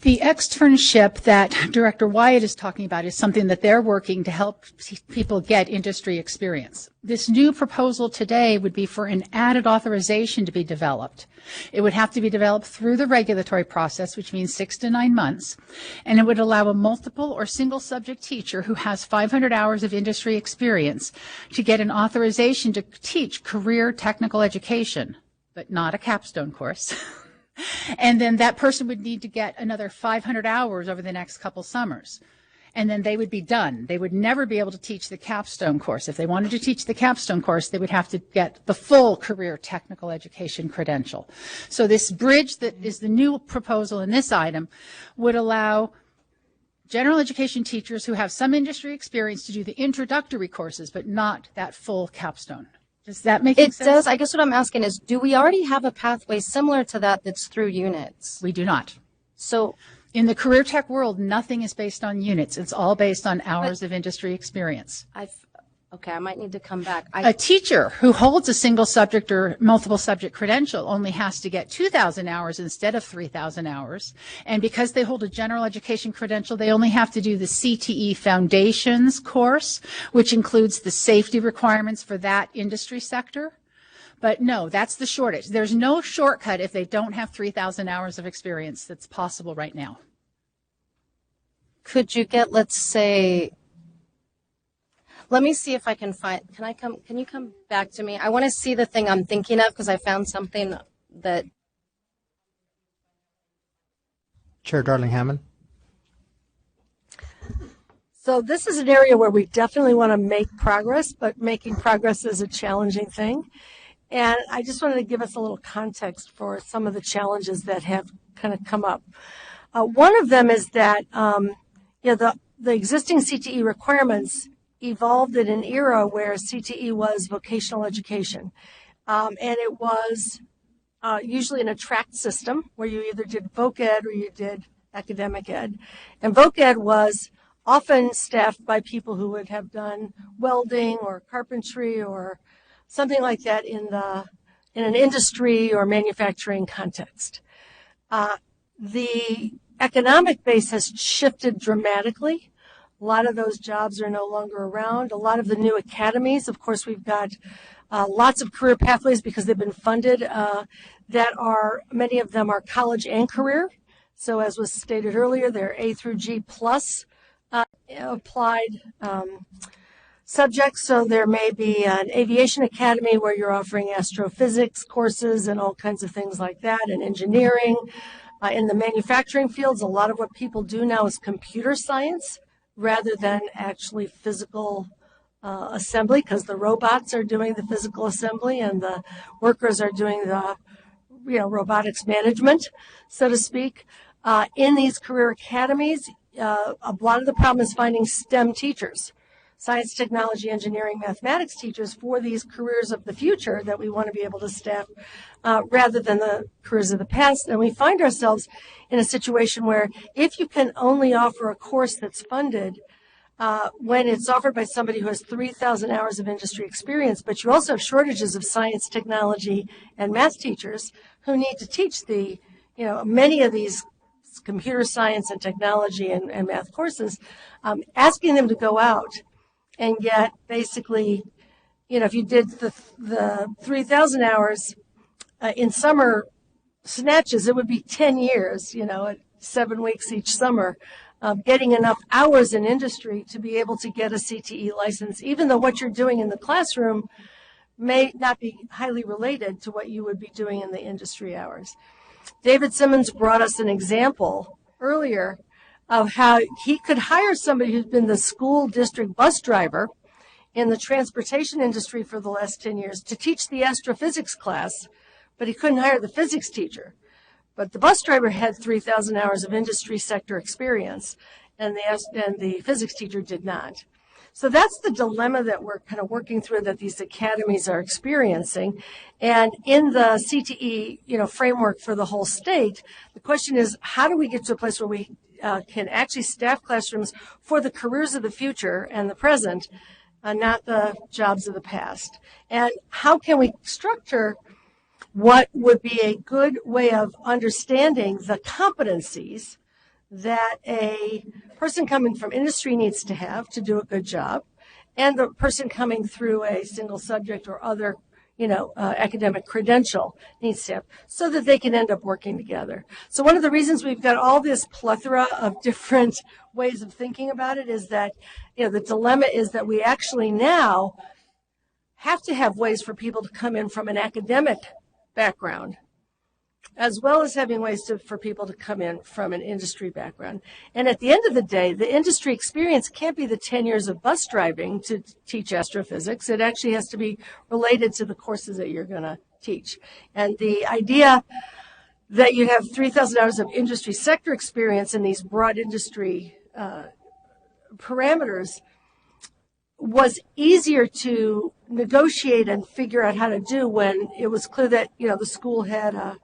The externship that Director Wyatt is talking about is something that they're working to help people get industry experience. This new proposal today would be for an added authorization to be developed. It would have to be developed through the regulatory process, which means 6 to 9 months, and it would allow a multiple or single subject teacher who has 500 hours of industry experience to get an authorization to teach career technical education, but not a capstone course. And then that person would need to get another 500 hours over the next couple summers. And then they would be done. They would never be able to teach the capstone course. If they wanted to teach the capstone course, they would have to get the full career technical education credential. So this bridge that is the new proposal in this item would allow general education teachers who have some industry experience to do the introductory courses, but not that full capstone. Does that make sense? It does. I guess what I'm asking is, do we already have a pathway similar to that that's through units? We do not. So in the career tech world, nothing is based on units. It's all based on hours of industry experience. Okay, I might need to come back. A teacher who holds a single subject or multiple subject credential only has to get 2,000 hours instead of 3,000 hours. And because they hold a general education credential, they only have to do the CTE Foundations course, which includes the safety requirements for that industry sector. But no, that's the shortage. There's no shortcut if they don't have 3,000 hours of experience that's possible right now. Could you get, let's say, let me see if I can find, can you come back to me? I want to see the thing I'm thinking of because I found something that. Chair Darling Hammond. So this is an area where we definitely want to make progress, but making progress is a challenging thing. And I just wanted to give us a little context for some of the challenges that have kind of come up. One of them is that the existing CTE requirements evolved in an era where CTE was vocational education. And it was usually an attract system where you either did voc ed or you did academic ed. And voc ed was often staffed by people who would have done welding or carpentry or something like that in an industry or manufacturing context. The economic base has shifted dramatically. A lot of those jobs are no longer around. A lot of the new academies, of course, we've got lots of career pathways because they've been funded many of them are college and career. So as was stated earlier, they're A through G plus applied subjects. So there may be an aviation academy where you're offering astrophysics courses and all kinds of things like that, and engineering. In the manufacturing fields, a lot of what people do now is computer science rather than actually physical assembly, because the robots are doing the physical assembly and the workers are doing the robotics management, so to speak. In these career academies, a lot of the problem is finding STEM teachers, science, technology, engineering, mathematics teachers for these careers of the future that we want to be able to staff rather than the careers of the past. And we find ourselves in a situation where if you can only offer a course that's funded when it's offered by somebody who has 3,000 hours of industry experience, but you also have shortages of science, technology, and math teachers who need to teach many of these computer science and technology and math courses, asking them to go out and get basically, if you did the 3,000 hours in summer snatches, it would be 10 years, at 7 weeks each summer, getting enough hours in industry to be able to get a CTE license, even though what you're doing in the classroom may not be highly related to what you would be doing in the industry hours. David Simmons brought us an example earlier of how he could hire somebody who's been the school district bus driver in the transportation industry for the last 10 years to teach the astrophysics class, but he couldn't hire the physics teacher. But the bus driver had 3,000 hours of industry sector experience, and the physics teacher did not. So that's the dilemma that we're kind of working through, that these academies are experiencing. And in the CTE, framework for the whole state, the question is, how do we get to a place where we can actually staff classrooms for the careers of the future and the present, not the jobs of the past? And how can we structure what would be a good way of understanding the competencies that a person coming from industry needs to have to do a good job, and the person coming through a single subject or other, academic credential needs to have, so that they can end up working together. So one of the reasons we've got all this plethora of different ways of thinking about it is that, the dilemma is that we actually now have to have ways for people to come in from an academic background, as well as having ways for people to come in from an industry background. And at the end of the day, the industry experience can't be the 10 years of bus driving to teach astrophysics. It actually has to be related to the courses that you're going to teach. And the idea that you have 3,000 hours of industry sector experience in these broad industry parameters was easier to negotiate and figure out how to do when it was clear that, the school had a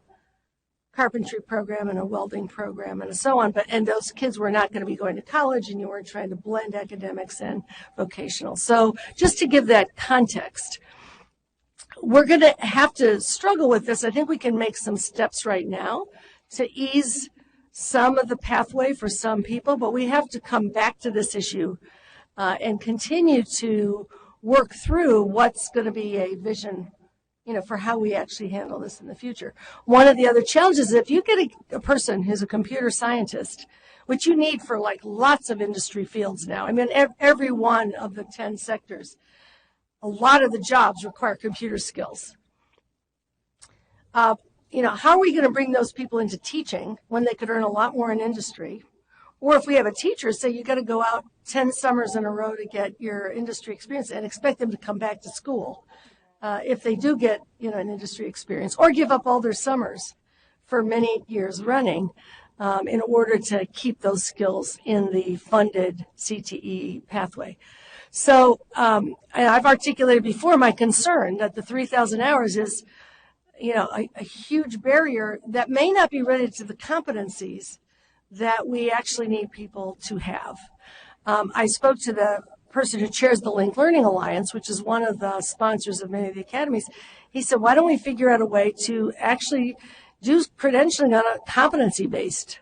carpentry program and a welding program and so on, and those kids were not going to be going to college, and you weren't trying to blend academics and vocational. So just to give that context, we're going to have to struggle with this. I think we can make some steps right now to ease some of the pathway for some people, but we have to come back to this issue and continue to work through what's going to be a vision, for how we actually handle this in the future. One of the other challenges is if you get a person who's a computer scientist, which you need for like lots of industry fields now. I mean, every one of the 10 sectors, a lot of the jobs require computer skills. How are we going to bring those people into teaching when they could earn a lot more in industry? Or if we have a teacher, say you got to go out 10 summers in a row to get your industry experience and expect them to come back to school if they do get, an industry experience, or give up all their summers for many years running in order to keep those skills in the funded CTE pathway. So I've articulated before my concern that the 3,000 hours is, a huge barrier that may not be related to the competencies that we actually need people to have. I spoke to the person who chairs the Linked Learning Alliance, which is one of the sponsors of many of the academies. He said, why don't we figure out a way to actually do credentialing on a competency-based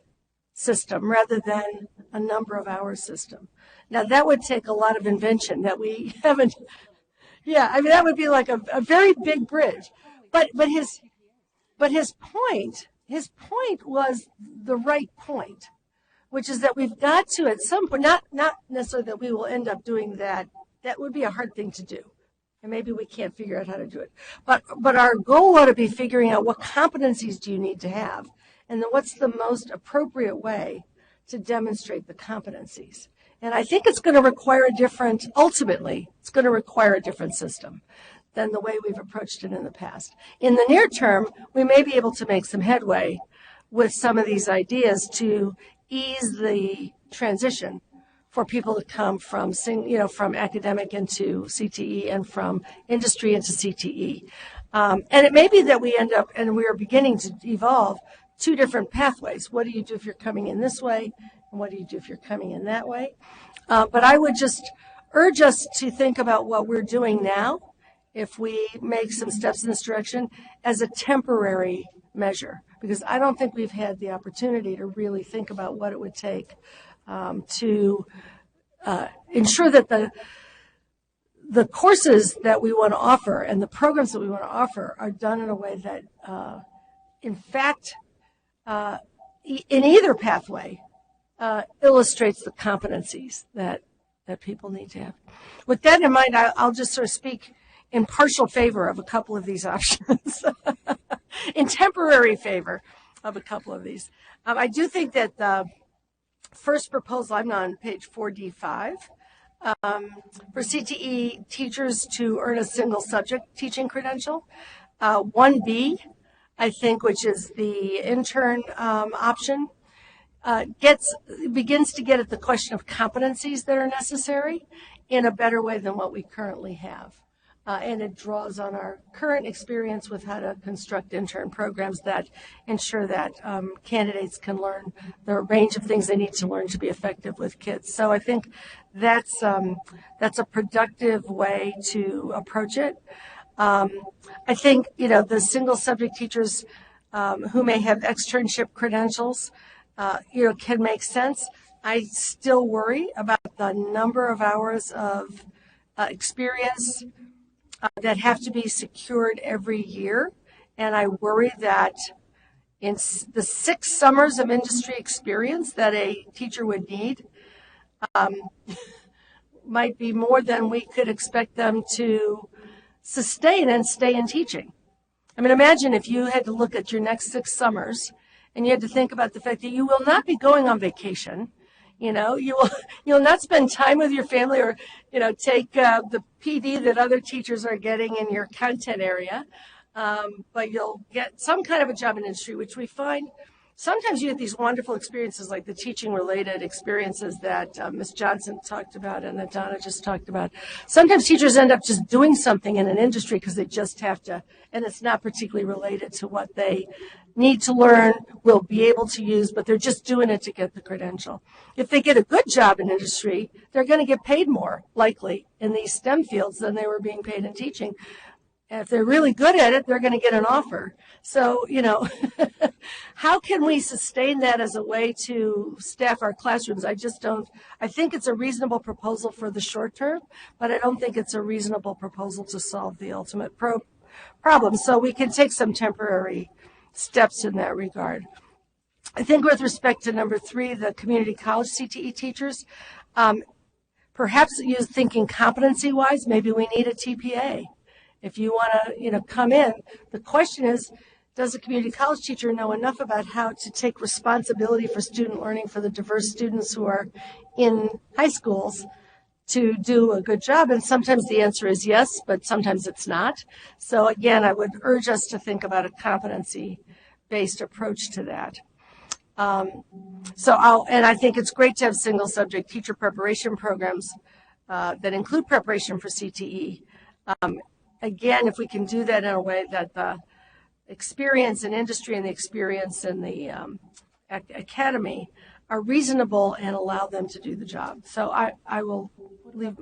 system rather than a number of hours system? Now, that would take a lot of invention that we haven't. Yeah, I mean, that would be like a very big bridge. But his point was the right point, which is that we've got to, at some point, not necessarily that we will end up doing that. That would be a hard thing to do, and maybe we can't figure out how to do it. But our goal ought to be figuring out what competencies do you need to have, and then what's the most appropriate way to demonstrate the competencies. And I think it's going to require ultimately, it's going to require a different system than the way we've approached it in the past. In the near term, we may be able to make some headway with some of these ideas to ease the transition for people to come from, from academic into CTE and from industry into CTE. And it may be that we end up, and we are beginning to evolve, two different pathways. What do you do if you're coming in this way? And what do you do if you're coming in that way? But I would just urge us to think about what we're doing now, if we make some steps in this direction, as a temporary measure, because I don't think we've had the opportunity to really think about what it would take to ensure that the courses that we want to offer and the programs that we want to offer are done in a way that, in fact, in either pathway, illustrates the competencies that people need to have. With that in mind, I'll just sort of speak in partial favor of a couple of these options, in temporary favor of a couple of these. I do think that the first proposal, I'm on page 4D5, for CTE teachers to earn a single subject teaching credential. 1B, I think, which is the intern option, begins to get at the question of competencies that are necessary in a better way than what we currently have. And it draws on our current experience with how to construct intern programs that ensure that candidates can learn the range of things they need to learn to be effective with kids. So I think that's a productive way to approach it. I think, the single subject teachers who may have externship credentials, can make sense. I still worry about the number of hours of experience that have to be secured every year. And I worry that in the 6 summers of industry experience that a teacher would need might be more than we could expect them to sustain and stay in teaching. I mean, imagine if you had to look at your next 6 summers and you had to think about the fact that you will not be going on vacation. You'll not spend time with your family or, take the PD that other teachers are getting in your content area. But you'll get some kind of a job in industry, which we find sometimes you get these wonderful experiences like the teaching related experiences that Ms. Johnson talked about and that Donna just talked about. Sometimes teachers end up just doing something in an industry because they just have to, and it's not particularly related to what they need to learn, will be able to use, but they're just doing it to get the credential. If they get a good job in industry, they're going to get paid more, likely, in these STEM fields than they were being paid in teaching. And if they're really good at it, they're going to get an offer. So, how can we sustain that as a way to staff our classrooms? I think it's a reasonable proposal for the short term, but I don't think it's a reasonable proposal to solve the ultimate problem. So we can take some temporary steps in that regard. I think with respect to number 3, the community college CTE teachers, perhaps thinking competency-wise, maybe we need a TPA. If you want to, come in, the question is, does a community college teacher know enough about how to take responsibility for student learning for the diverse students who are in high schools to do a good job? And sometimes the answer is yes, but sometimes it's not. So again, I would urge us to think about a competency-based approach to that. And I think it's great to have single subject teacher preparation programs that include preparation for CTE. Again, if we can do that in a way that the experience in industry and the experience in the academy are reasonable and allow them to do the job. So I will leave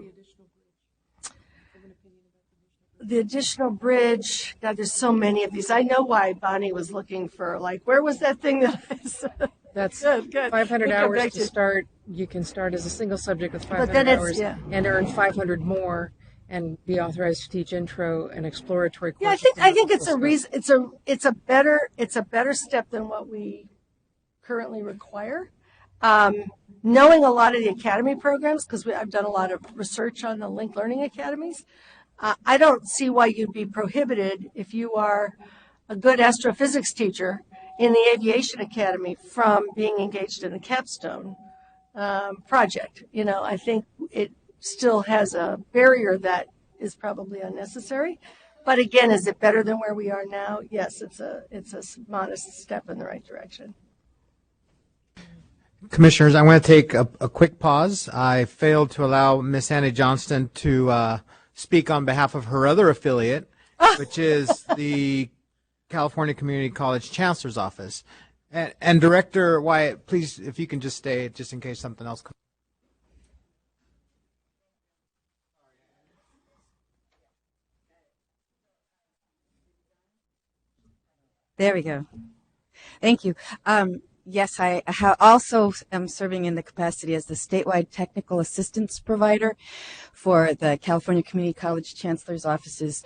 the additional bridge. God, there's so many of these. I know why Bonnie was looking for, where was that thing that I said? That's good. 500 hours to start. You can start as a single subject with 500 hours and earn 500 more and be authorized to teach intro and exploratory courses. Yeah, I think it's a reason. It's a better step than what we currently require. Knowing a lot of the academy programs, because I've done a lot of research on the linked learning academies, I don't see why you'd be prohibited if you are a good astrophysics teacher in the aviation academy from being engaged in the capstone project. I think it still has a barrier that is probably unnecessary. But again, is it better than where we are now? Yes, it's a modest step in the right direction. Commissioners, I want to take a quick pause. I failed to allow Miss Annie Johnston to speak on behalf of her other affiliate, which is the California Community College Chancellor's Office. And Director Wyatt, please, if you can just stay, just in case something else comes. There we go. Thank you. Yes, I also am serving in the capacity as the statewide technical assistance provider for the California Community College Chancellor's Office's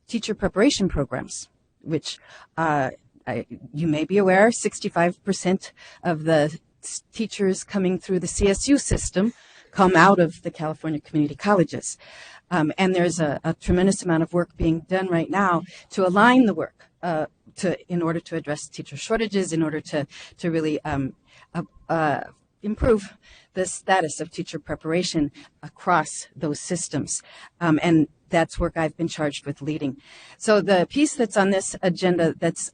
teacher preparation programs, which you may be aware, 65% of the teachers coming through the CSU system come out of the California community colleges. And there's a tremendous amount of work being done right now to align the work in order to address teacher shortages, in order to really improve the status of teacher preparation across those systems. And that's work I've been charged with leading. So the piece that's on this agenda that's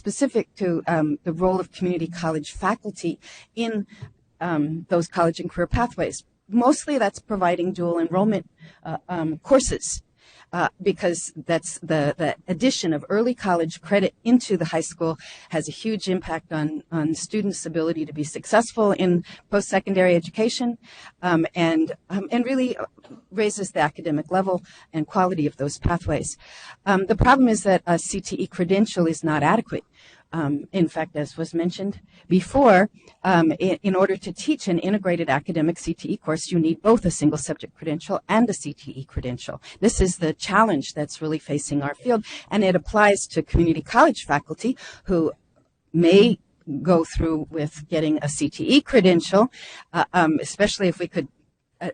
specific to the role of community college faculty in those college and career pathways. Mostly that's providing dual enrollment courses. Because that's the addition of early college credit into the high school has a huge impact on students' ability to be successful in post-secondary education, and really raises the academic level and quality of those pathways. The problem is that a CTE credential is not adequate. In fact, as was mentioned before, in order to teach an integrated academic CTE course, you need both a single subject credential and a CTE credential. This is the challenge that's really facing our field, and it applies to community college faculty who may go through with getting a CTE credential, especially if we could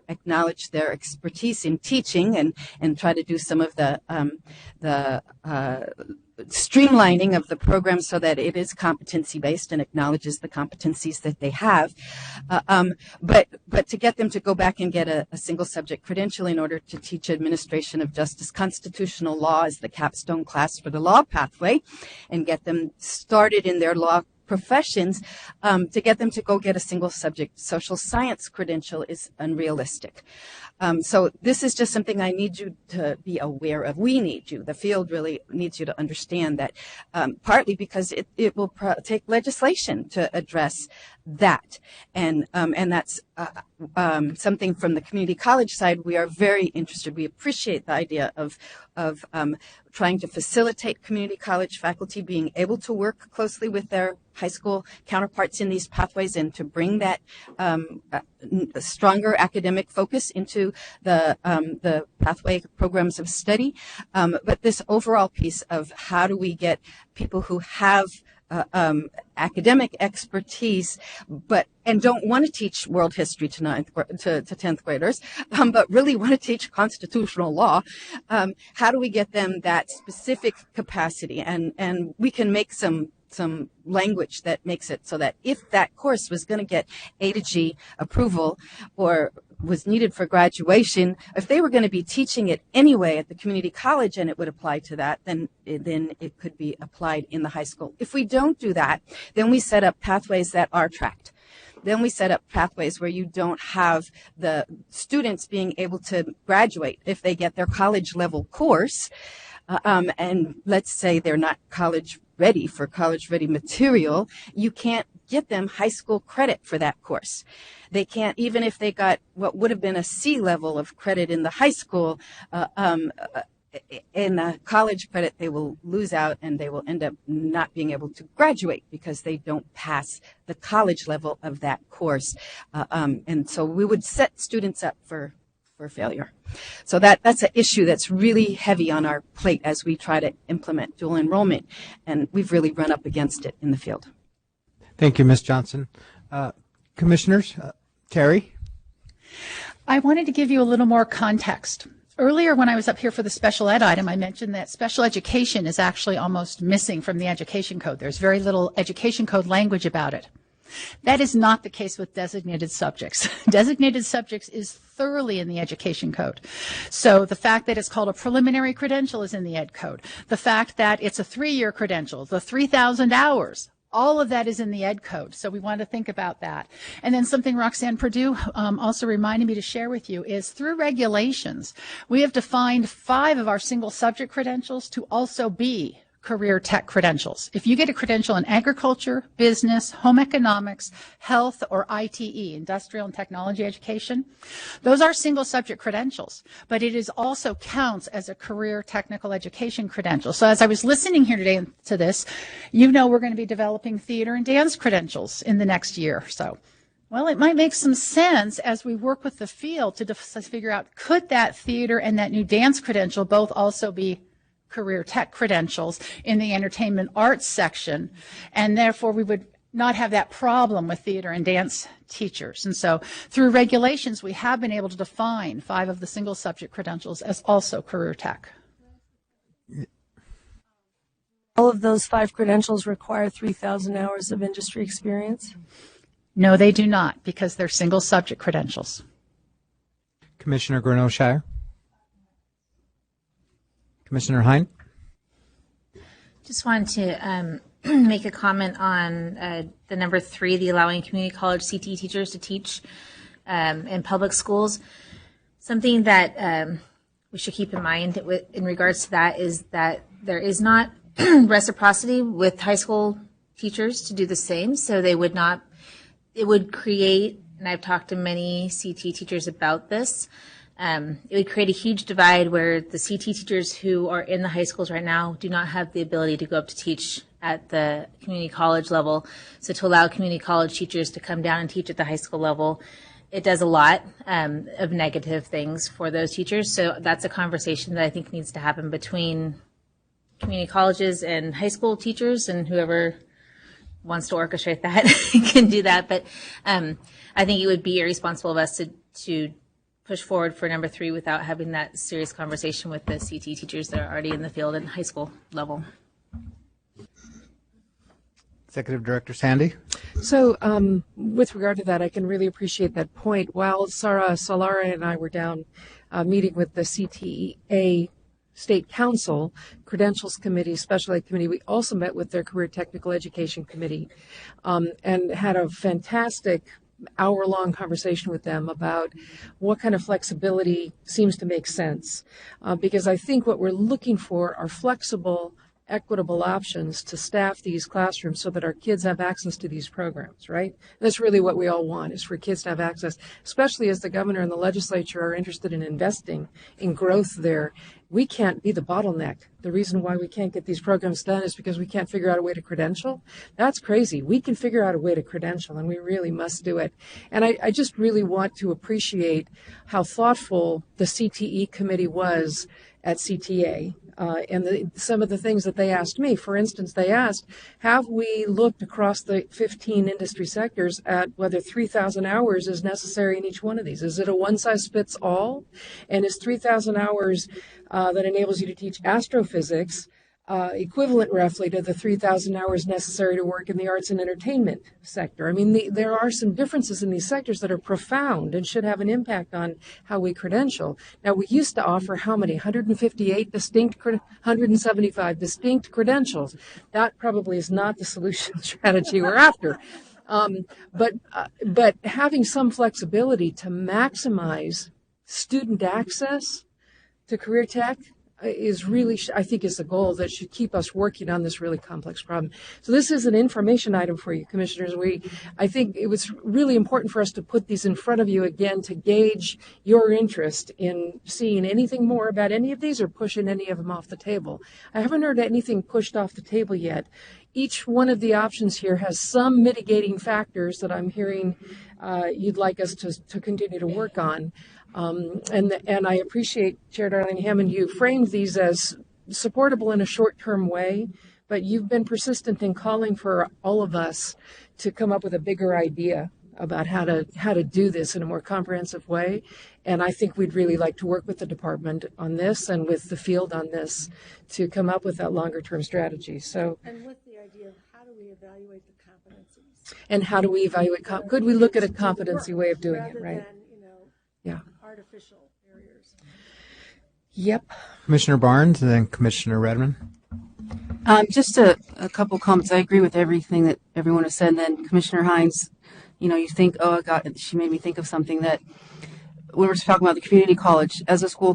acknowledge their expertise in teaching and try to do some of the streamlining of the program so that it is competency-based and acknowledges the competencies that they have. But to get them to go back and get a single subject credential in order to teach administration of justice constitutional law as the capstone class for the law pathway and get them started in their law professions, to get them to go get a single subject social science credential is unrealistic. So this is just something I need you to be aware of. We need you. The field really needs you to understand that, partly because it will take legislation to address that. And that's something from the community college side we are very interested. We appreciate the idea of trying to facilitate community college faculty being able to work closely with their high school counterparts in these pathways and to bring that stronger academic focus into the pathway programs of study. But this overall piece of how do we get people who have academic expertise, and don't want to teach world history to 10th graders, but really want to teach constitutional law. How do we get them that specific capacity? And we can make some language that makes it so that if that course was going to get A to G approval or was needed for graduation, if they were going to be teaching it anyway at the community college and it would apply to that, then it could be applied in the high school. If we don't do that, then we set up pathways that are tracked. Then we set up pathways where you don't have the students being able to graduate if they get their college level course, and let's say they're not college ready for college ready material, you can't get them high school credit for that course. They can't, even if they got what would have been a C level of credit in the high school, in the college credit, they will lose out and they will end up not being able to graduate because they don't pass the college level of that course. And so we would set students up for failure. So that's an issue that's really heavy on our plate as we try to implement dual enrollment, and we've really run up against it in the field. Thank you, Ms. Johnson. Commissioners, Terry? I wanted to give you a little more context. Earlier, when I was up here for the special ed item, I mentioned that special education is actually almost missing from the education code. There's very little education code language about it. That is not the case with designated subjects. Designated subjects is thoroughly in the education code. So the fact that it's called a preliminary credential is in the ed code. The fact that it's a 3-year credential, the 3,000 hours, all of that is in the ed code. So we want to think about that. And then something Roxanne Purdue also reminded me to share with you is through regulations, we have defined 5 of our single subject credentials to also be career tech credentials. If you get a credential in agriculture, business, home economics, health, or ITE, industrial and technology education, those are single subject credentials, but it is also counts as a career technical education credential. So as I was listening here today to this, you know we're going to be developing theater and dance credentials in the next year or so. Well, it might make some sense as we work with the field to figure out, could that theater and that new dance credential both also be career tech credentials in the entertainment arts section, and therefore we would not have that problem with theater and dance teachers. And so through regulations, we have been able to define 5 of the single subject credentials as also career tech. All of those 5 credentials require 3,000 hours of industry experience? No, they do not, because they're single subject credentials. Commissioner Grinnell-Shire? Commissioner Hein? Just wanted to make a comment on the number 3, the allowing community college CTE teachers to teach in public schools. Something that we should keep in mind in regards to that is that there is not reciprocity with high school teachers to do the same. So they would not, it would create, and I've talked to many CTE teachers about this, it would create a huge divide where the CTE teachers who are in the high schools right now do not have the ability to go up to teach at the community college level. So to allow community college teachers to come down and teach at the high school level, it does a lot of negative things for those teachers. So that's a conversation that I think needs to happen between community colleges and high school teachers, and whoever wants to orchestrate that can do that. But I think it would be irresponsible of us to push forward for number 3 without having that serious conversation with the CTE teachers that are already in the field at high school level. Executive Director Sandy? So with regard to that, I can really appreciate that point. While Sarah Solara and I were down meeting with the CTEA State Council, Credentials Committee, Special Ed Committee, we also met with their Career Technical Education Committee and had a fantastic hour-long conversation with them about what kind of flexibility seems to make sense. Because I think what we're looking for are flexible, equitable options to staff these classrooms so that our kids have access to these programs, right? That's really what we all want, is for kids to have access, especially as the governor and the legislature are interested in investing in growth there. We can't be the bottleneck. The reason why we can't get these programs done is because we can't figure out a way to credential. That's crazy. We can figure out a way to credential, and we really must do it. And I just really want to appreciate how thoughtful the CTE committee was at CTA. Some of the things that they asked me, for instance, they asked, have we looked across the 15 industry sectors at whether 3,000 hours is necessary in each one of these? Is it a one-size-fits-all? And is 3,000 hours that enables you to teach astrophysics equivalent roughly to the 3,000 hours necessary to work in the arts and entertainment sector? I mean, there are some differences in these sectors that are profound and should have an impact on how we credential. Now, we used to offer how many? 175 distinct credentials. That probably is not the solution strategy we're after. But having some flexibility to maximize student access to career tech is really, I think, is the goal that should keep us working on this really complex problem. So this is an information item for you, commissioners. I think it was really important for us to put these in front of you again to gauge your interest in seeing anything more about any of these or pushing any of them off the table. I haven't heard anything pushed off the table yet. Each one of the options here has some mitigating factors that I'm hearing you'd like us to continue to work on. And I appreciate, Chair Darlene Hammond, you framed these as supportable in a short-term way, but you've been persistent in calling for all of us to come up with a bigger idea about how to do this in a more comprehensive way. And I think we'd really like to work with the department on this and with the field on this to come up with that longer-term strategy. So, and with the idea of how do we evaluate the competencies? And how do we evaluate? Could we look at a competency way of doing it, right? Yeah. Artificial barriers. Yep. Commissioner Barnes and then Commissioner Redmond. Just a couple comments. I agree with everything that everyone has said. And then Commissioner Hines, you think, she made me think of something that we were talking about the community college. As a school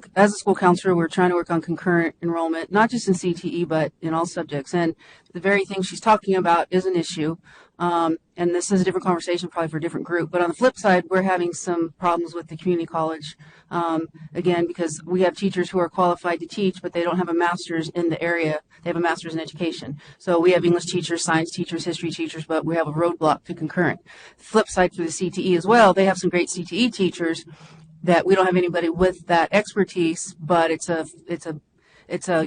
counselor, we're trying to work on concurrent enrollment, not just in CTE, but in all subjects. And the very thing she's talking about is an issue. And this is a different conversation probably for a different group. But on the flip side, we're having some problems with the community college, again, because we have teachers who are qualified to teach, but they don't have a master's in the area. They have a master's in education. So we have English teachers, science teachers, history teachers, but we have a roadblock to concurrent. Flip side for the CTE as well, they have some great CTE teachers that we don't have anybody with that expertise, but it's a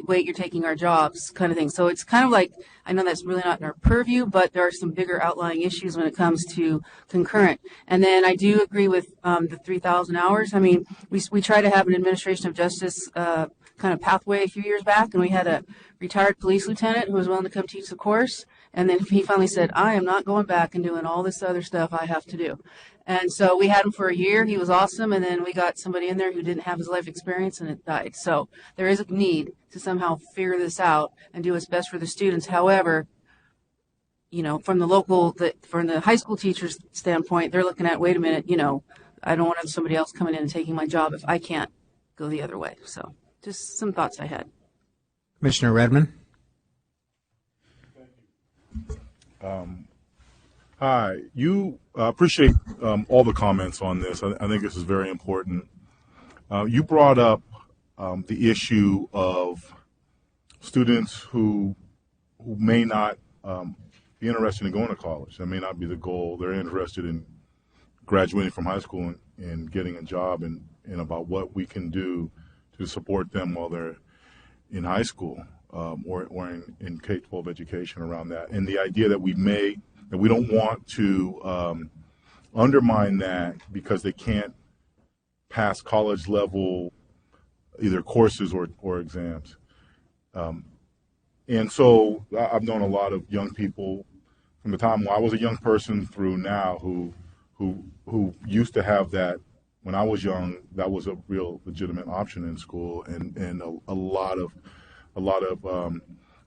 wait, you're taking our jobs kind of thing. So it's kind of like, I know that's really not in our purview, but there are some bigger outlying issues when it comes to concurrent. And then I do agree with the 3,000 hours. I mean, we try to have an administration of justice kind of pathway a few years back, and we had a retired police lieutenant who was willing to come teach the course. And then he finally said, I am not going back and doing all this other stuff I have to do. And so we had him for a year. He was awesome. And then we got somebody in there who didn't have his life experience, and it died. So there is a need to somehow figure this out and do what's best for the students. However, you know, from the high school teacher's standpoint, they're looking at, wait a minute, you know, I don't want to have somebody else coming in and taking my job if I can't go the other way. So just some thoughts I had. Commissioner Redmond. Hi. You appreciate all the comments on this. I think this is very important. You brought up the issue of students who may not be interested in going to college. That may not be the goal. They're interested in graduating from high school and getting a job, and about what we can do to support them while they're in high school or in K-12 education around that. And the idea that we don't want to undermine that because they can't pass college level either courses or exams. And so I've known a lot of young people from the time when I was a young person through now who used to have that. When I was young, that was a real legitimate option in school, and a lot of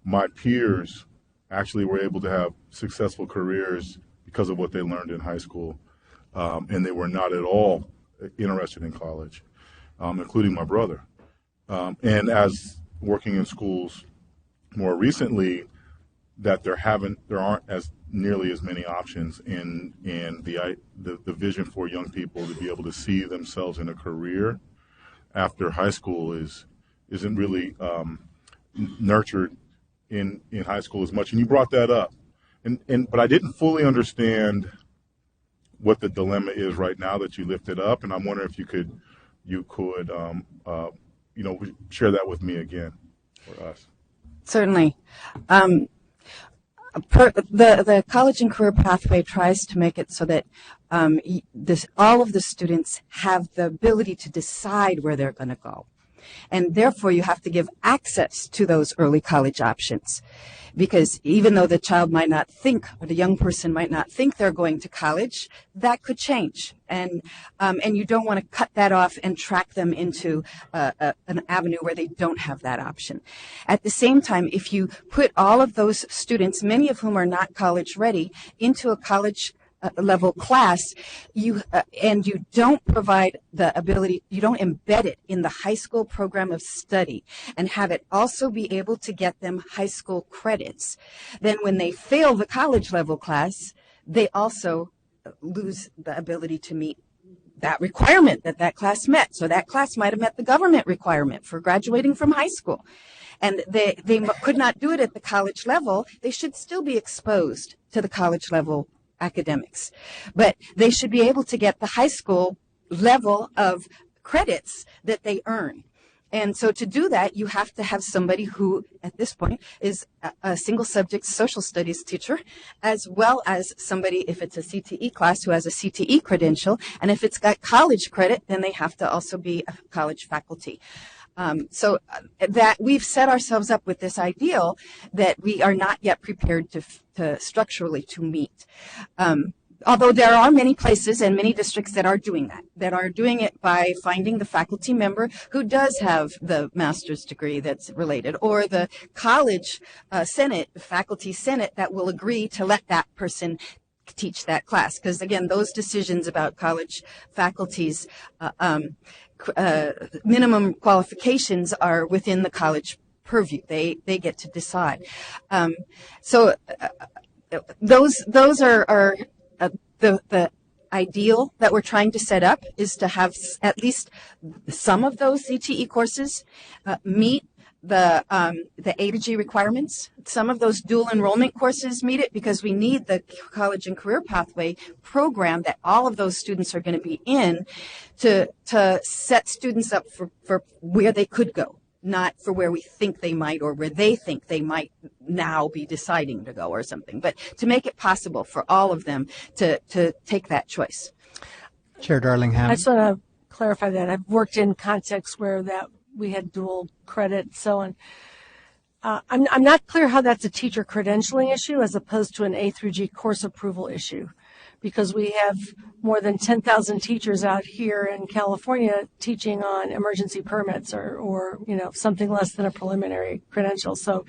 my peers actually were able to have successful careers because of what they learned in high school, and they were not at all interested in college, including my brother. And as working in schools more recently, that there aren't as nearly as many options, and the vision for young people to be able to see themselves in a career after high school isn't really nurtured in high school as much. And you brought that up, but I didn't fully understand what the dilemma is right now that you lifted up, and I'm wondering if you could share that with me again for us. Certainly. The college and career pathway tries to make it so that all of the students have the ability to decide where they're going to go. And therefore, you have to give access to those early college options. Because even though the child might not think, or the young person might not think they're going to college, that could change. And you don't want to cut that off and track them into an avenue where they don't have that option. At the same time, if you put all of those students, many of whom are not college ready, into a college level class, and you don't provide the ability, you don't embed it in the high school program of study and have it also be able to get them high school credits, then when they fail the college level class, they also lose the ability to meet that requirement that class met. So that class might have met the government requirement for graduating from high school. And they could not do it at the college level. They should still be exposed to the college level academics, but they should be able to get the high school level of credits that they earn. And so to do that, you have to have somebody who, at this point, is a single subject social studies teacher, as well as somebody, if it's a CTE class, who has a CTE credential. And if it's got college credit, then they have to also be a college faculty. So that we've set ourselves up with this ideal that we are not yet prepared to structurally to meet. Although there are many places and many districts that are doing it by finding the faculty member who does have the master's degree that's related, or the college senate, faculty senate, that will agree to let that person teach that class. Because again, those decisions about college faculty's minimum qualifications are within the college purview. They get to decide. So those are the ideal that we're trying to set up, is to have at least some of those CTE courses meet the A to G requirements. Some of those dual enrollment courses meet it, because we need the college and career pathway program that all of those students are going to be in to set students up for where they could go, not for where we think they might, or where they think they might now be deciding to go or something, but to make it possible for all of them to take that choice. Chair Darlingham. I just want to clarify that. I've worked in contexts where we had dual credit, so on. I'm not clear how that's a teacher credentialing issue as opposed to an A through G course approval issue, because we have more than 10,000 teachers out here in California teaching on emergency permits or something less than a preliminary credential. So,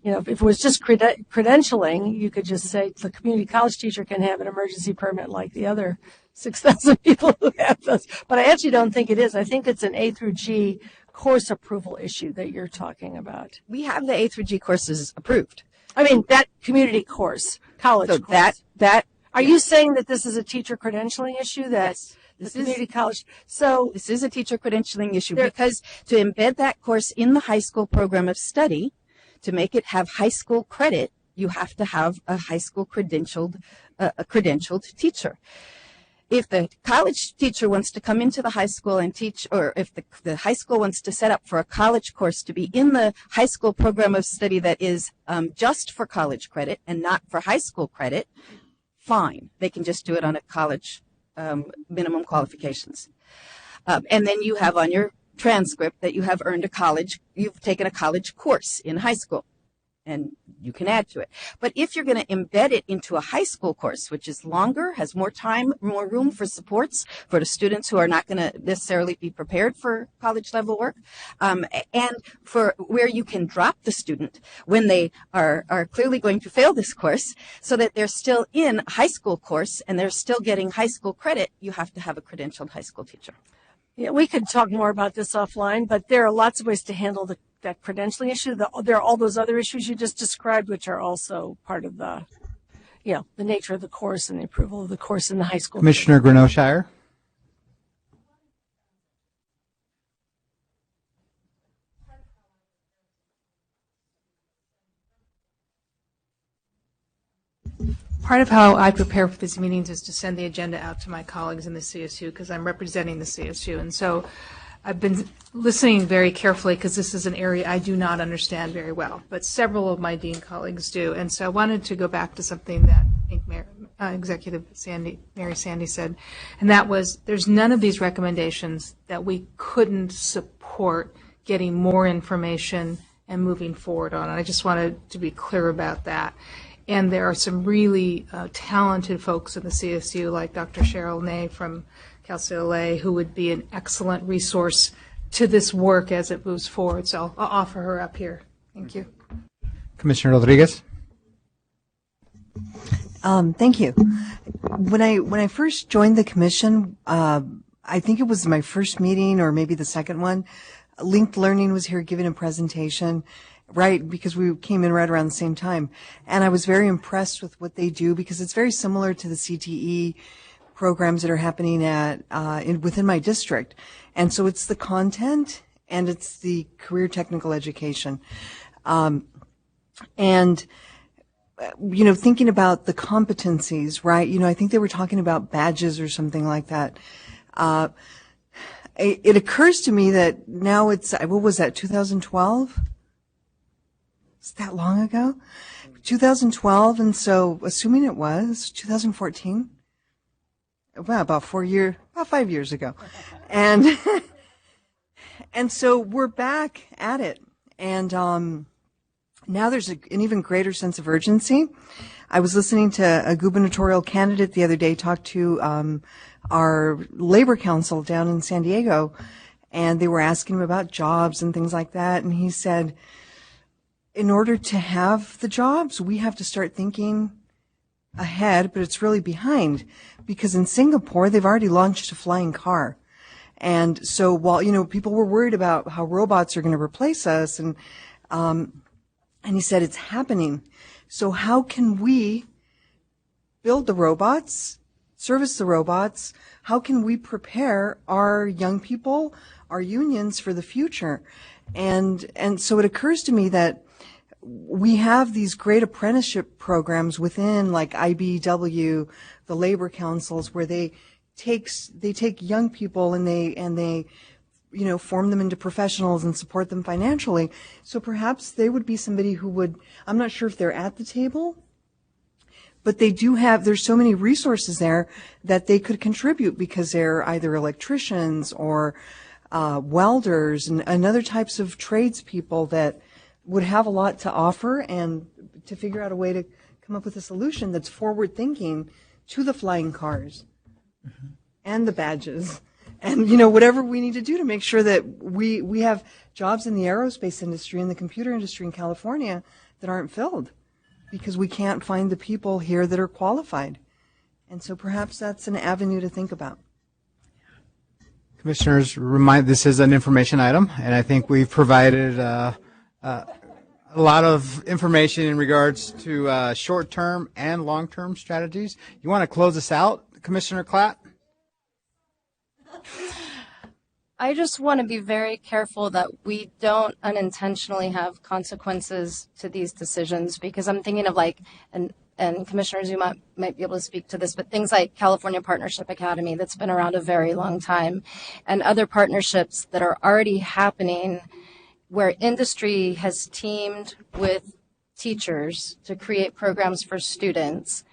if it was just credentialing, you could just say the community college teacher can have an emergency permit like the other 6,000 people who have those. But I actually don't think it is. I think it's an A through G course approval issue that you're talking about. We have the A through G courses approved. I mean, that community course, college course. Are you saying that this is a teacher credentialing issue? Yes. The community college. So this is a teacher credentialing issue because to embed that course in the high school program of study, to make it have high school credit, you have to have a high school credentialed teacher. If the college teacher wants to come into the high school and teach, or if the high school wants to set up for a college course to be in the high school program of study that is just for college credit and not for high school credit, fine. They can just do it on a college minimum qualifications. And then you have on your transcript that you have earned you've taken a college course in high school. And you can add to it. But if you're going to embed it into a high school course, which is longer, has more time, more room for supports for the students who are not going to necessarily be prepared for college level work, and for where you can drop the student when they are clearly going to fail this course so that they're still in a high school course and they're still getting high school credit, you have to have a credentialed high school teacher. Yeah, we could talk more about this offline, but there are lots of ways to handle that credentialing issue. There are all those other issues you just described, which are also part of the nature of the course and the approval of the course in the high school. Commissioner Grinnell-Shire. Part of how I prepare for these meetings is to send the agenda out to my colleagues in the CSU because I'm representing the CSU. And so I've been listening very carefully because this is an area I do not understand very well, but several of my dean colleagues do. And so I wanted to go back to something that I think Executive Mary Sandy said, and that was there's none of these recommendations that we couldn't support getting more information and moving forward on. And I just wanted to be clear about that. And there are some really talented folks in the CSU, like Dr. Cheryl Ney from Cal State LA, who would be an excellent resource to this work as it moves forward. So I'll offer her up here. Thank you. Commissioner Rodriguez. Thank you. When I first joined the commission, I think it was my first meeting or maybe the second one, Linked Learning was here giving a presentation. Right, because we came in right around the same time. And I was very impressed with what they do because it's very similar to the CTE programs that are happening within my district. And so it's the content and it's the career technical education. And thinking about the competencies, right? I think they were talking about badges or something like that. It occurs to me that now it's, what was that, 2012? Is that long ago? 2012, and so assuming it was 2014, well, about 5 years ago, and so we're back at it, and now there's an even greater sense of urgency. I was listening to a gubernatorial candidate the other day talk to our labor council down in San Diego, and they were asking him about jobs and things like that, and he said, in order to have the jobs, we have to start thinking ahead, but it's really behind because in Singapore, they've already launched a flying car. And so while, people were worried about how robots are going to replace us and he said it's happening. So how can we build the robots, service the robots? How can we prepare our young people, our unions for the future? And so it occurs to me that we have these great apprenticeship programs within like IBEW, the labor councils, where they take young people and they form them into professionals and support them financially. So perhaps they would be somebody who would, I'm not sure if they're at the table, but they do have, there's so many resources there that they could contribute because they're either electricians or welders and other types of tradespeople that would have a lot to offer, and to figure out a way to come up with a solution that's forward thinking to the flying cars and the badges and, whatever we need to do to make sure that we have jobs in the aerospace industry and the computer industry in California that aren't filled because we can't find the people here that are qualified. And so perhaps that's an avenue to think about. Commissioners, this is an information item, and I think we've provided a lot of information in regards to short-term and long-term strategies. You want to close us out, Commissioner Klatt? I just want to be very careful that we don't unintentionally have consequences to these decisions, because I'm thinking of and Commissioner Zuma might be able to speak to this, but things like California Partnership Academy that's been around a very long time, and other partnerships that are already happening where industry has teamed with teachers to create programs for students,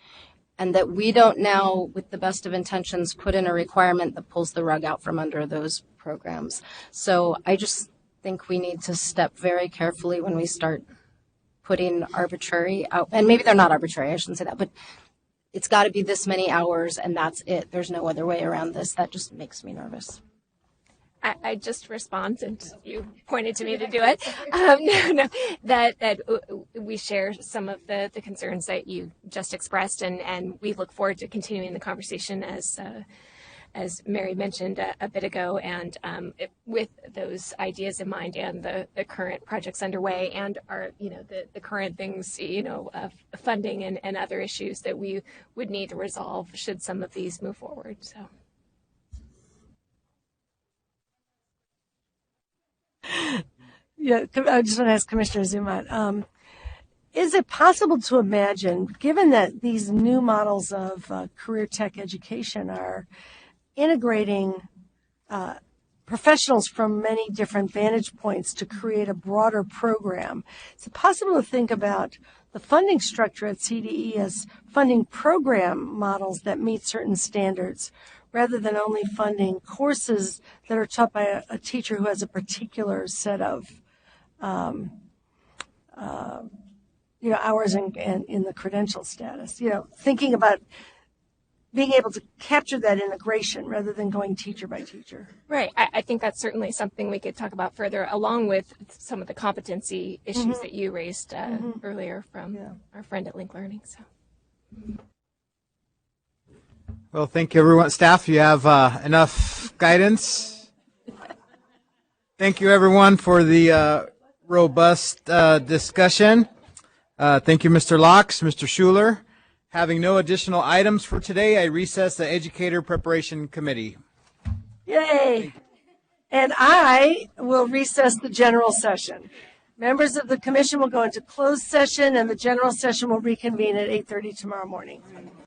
and that we don't now, with the best of intentions, put in a requirement that pulls the rug out from under those programs. So I just think we need to step very carefully when we start putting arbitrary out, and maybe they're not arbitrary, I shouldn't say that, but it's got to be this many hours and that's it. There's no other way around this. That just makes me nervous. I just respond, since you pointed to me to do it. That we share some of the concerns that you just expressed, and we look forward to continuing the conversation as Mary mentioned a bit ago, and with those ideas in mind and the current projects underway and our, the current things, of funding and other issues that we would need to resolve should some of these move forward. So. Yeah, I just want to ask Commissioner Zuma, is it possible to imagine, given that these new models of career tech education are integrating professionals from many different vantage points to create a broader program, is it possible to think about the funding structure at CDE as funding program models that meet certain standards, rather than only funding courses that are taught by a teacher who has a particular set of hours in the credential status? Thinking about being able to capture that integration rather than going teacher by teacher. Right. I think that's certainly something we could talk about further, along with some of the competency issues that you raised earlier from our friend at Link Learning. So. Well, thank you, everyone. Staff, you have enough guidance. Thank you, everyone, for the robust discussion. Thank you, Mr. Locks, Mr. Schuler. Having no additional items for today, I recess the Educator Preparation Committee. Yay! And I will recess the general session. Members of the commission will go into closed session, and the general session will reconvene at 8:30 tomorrow morning.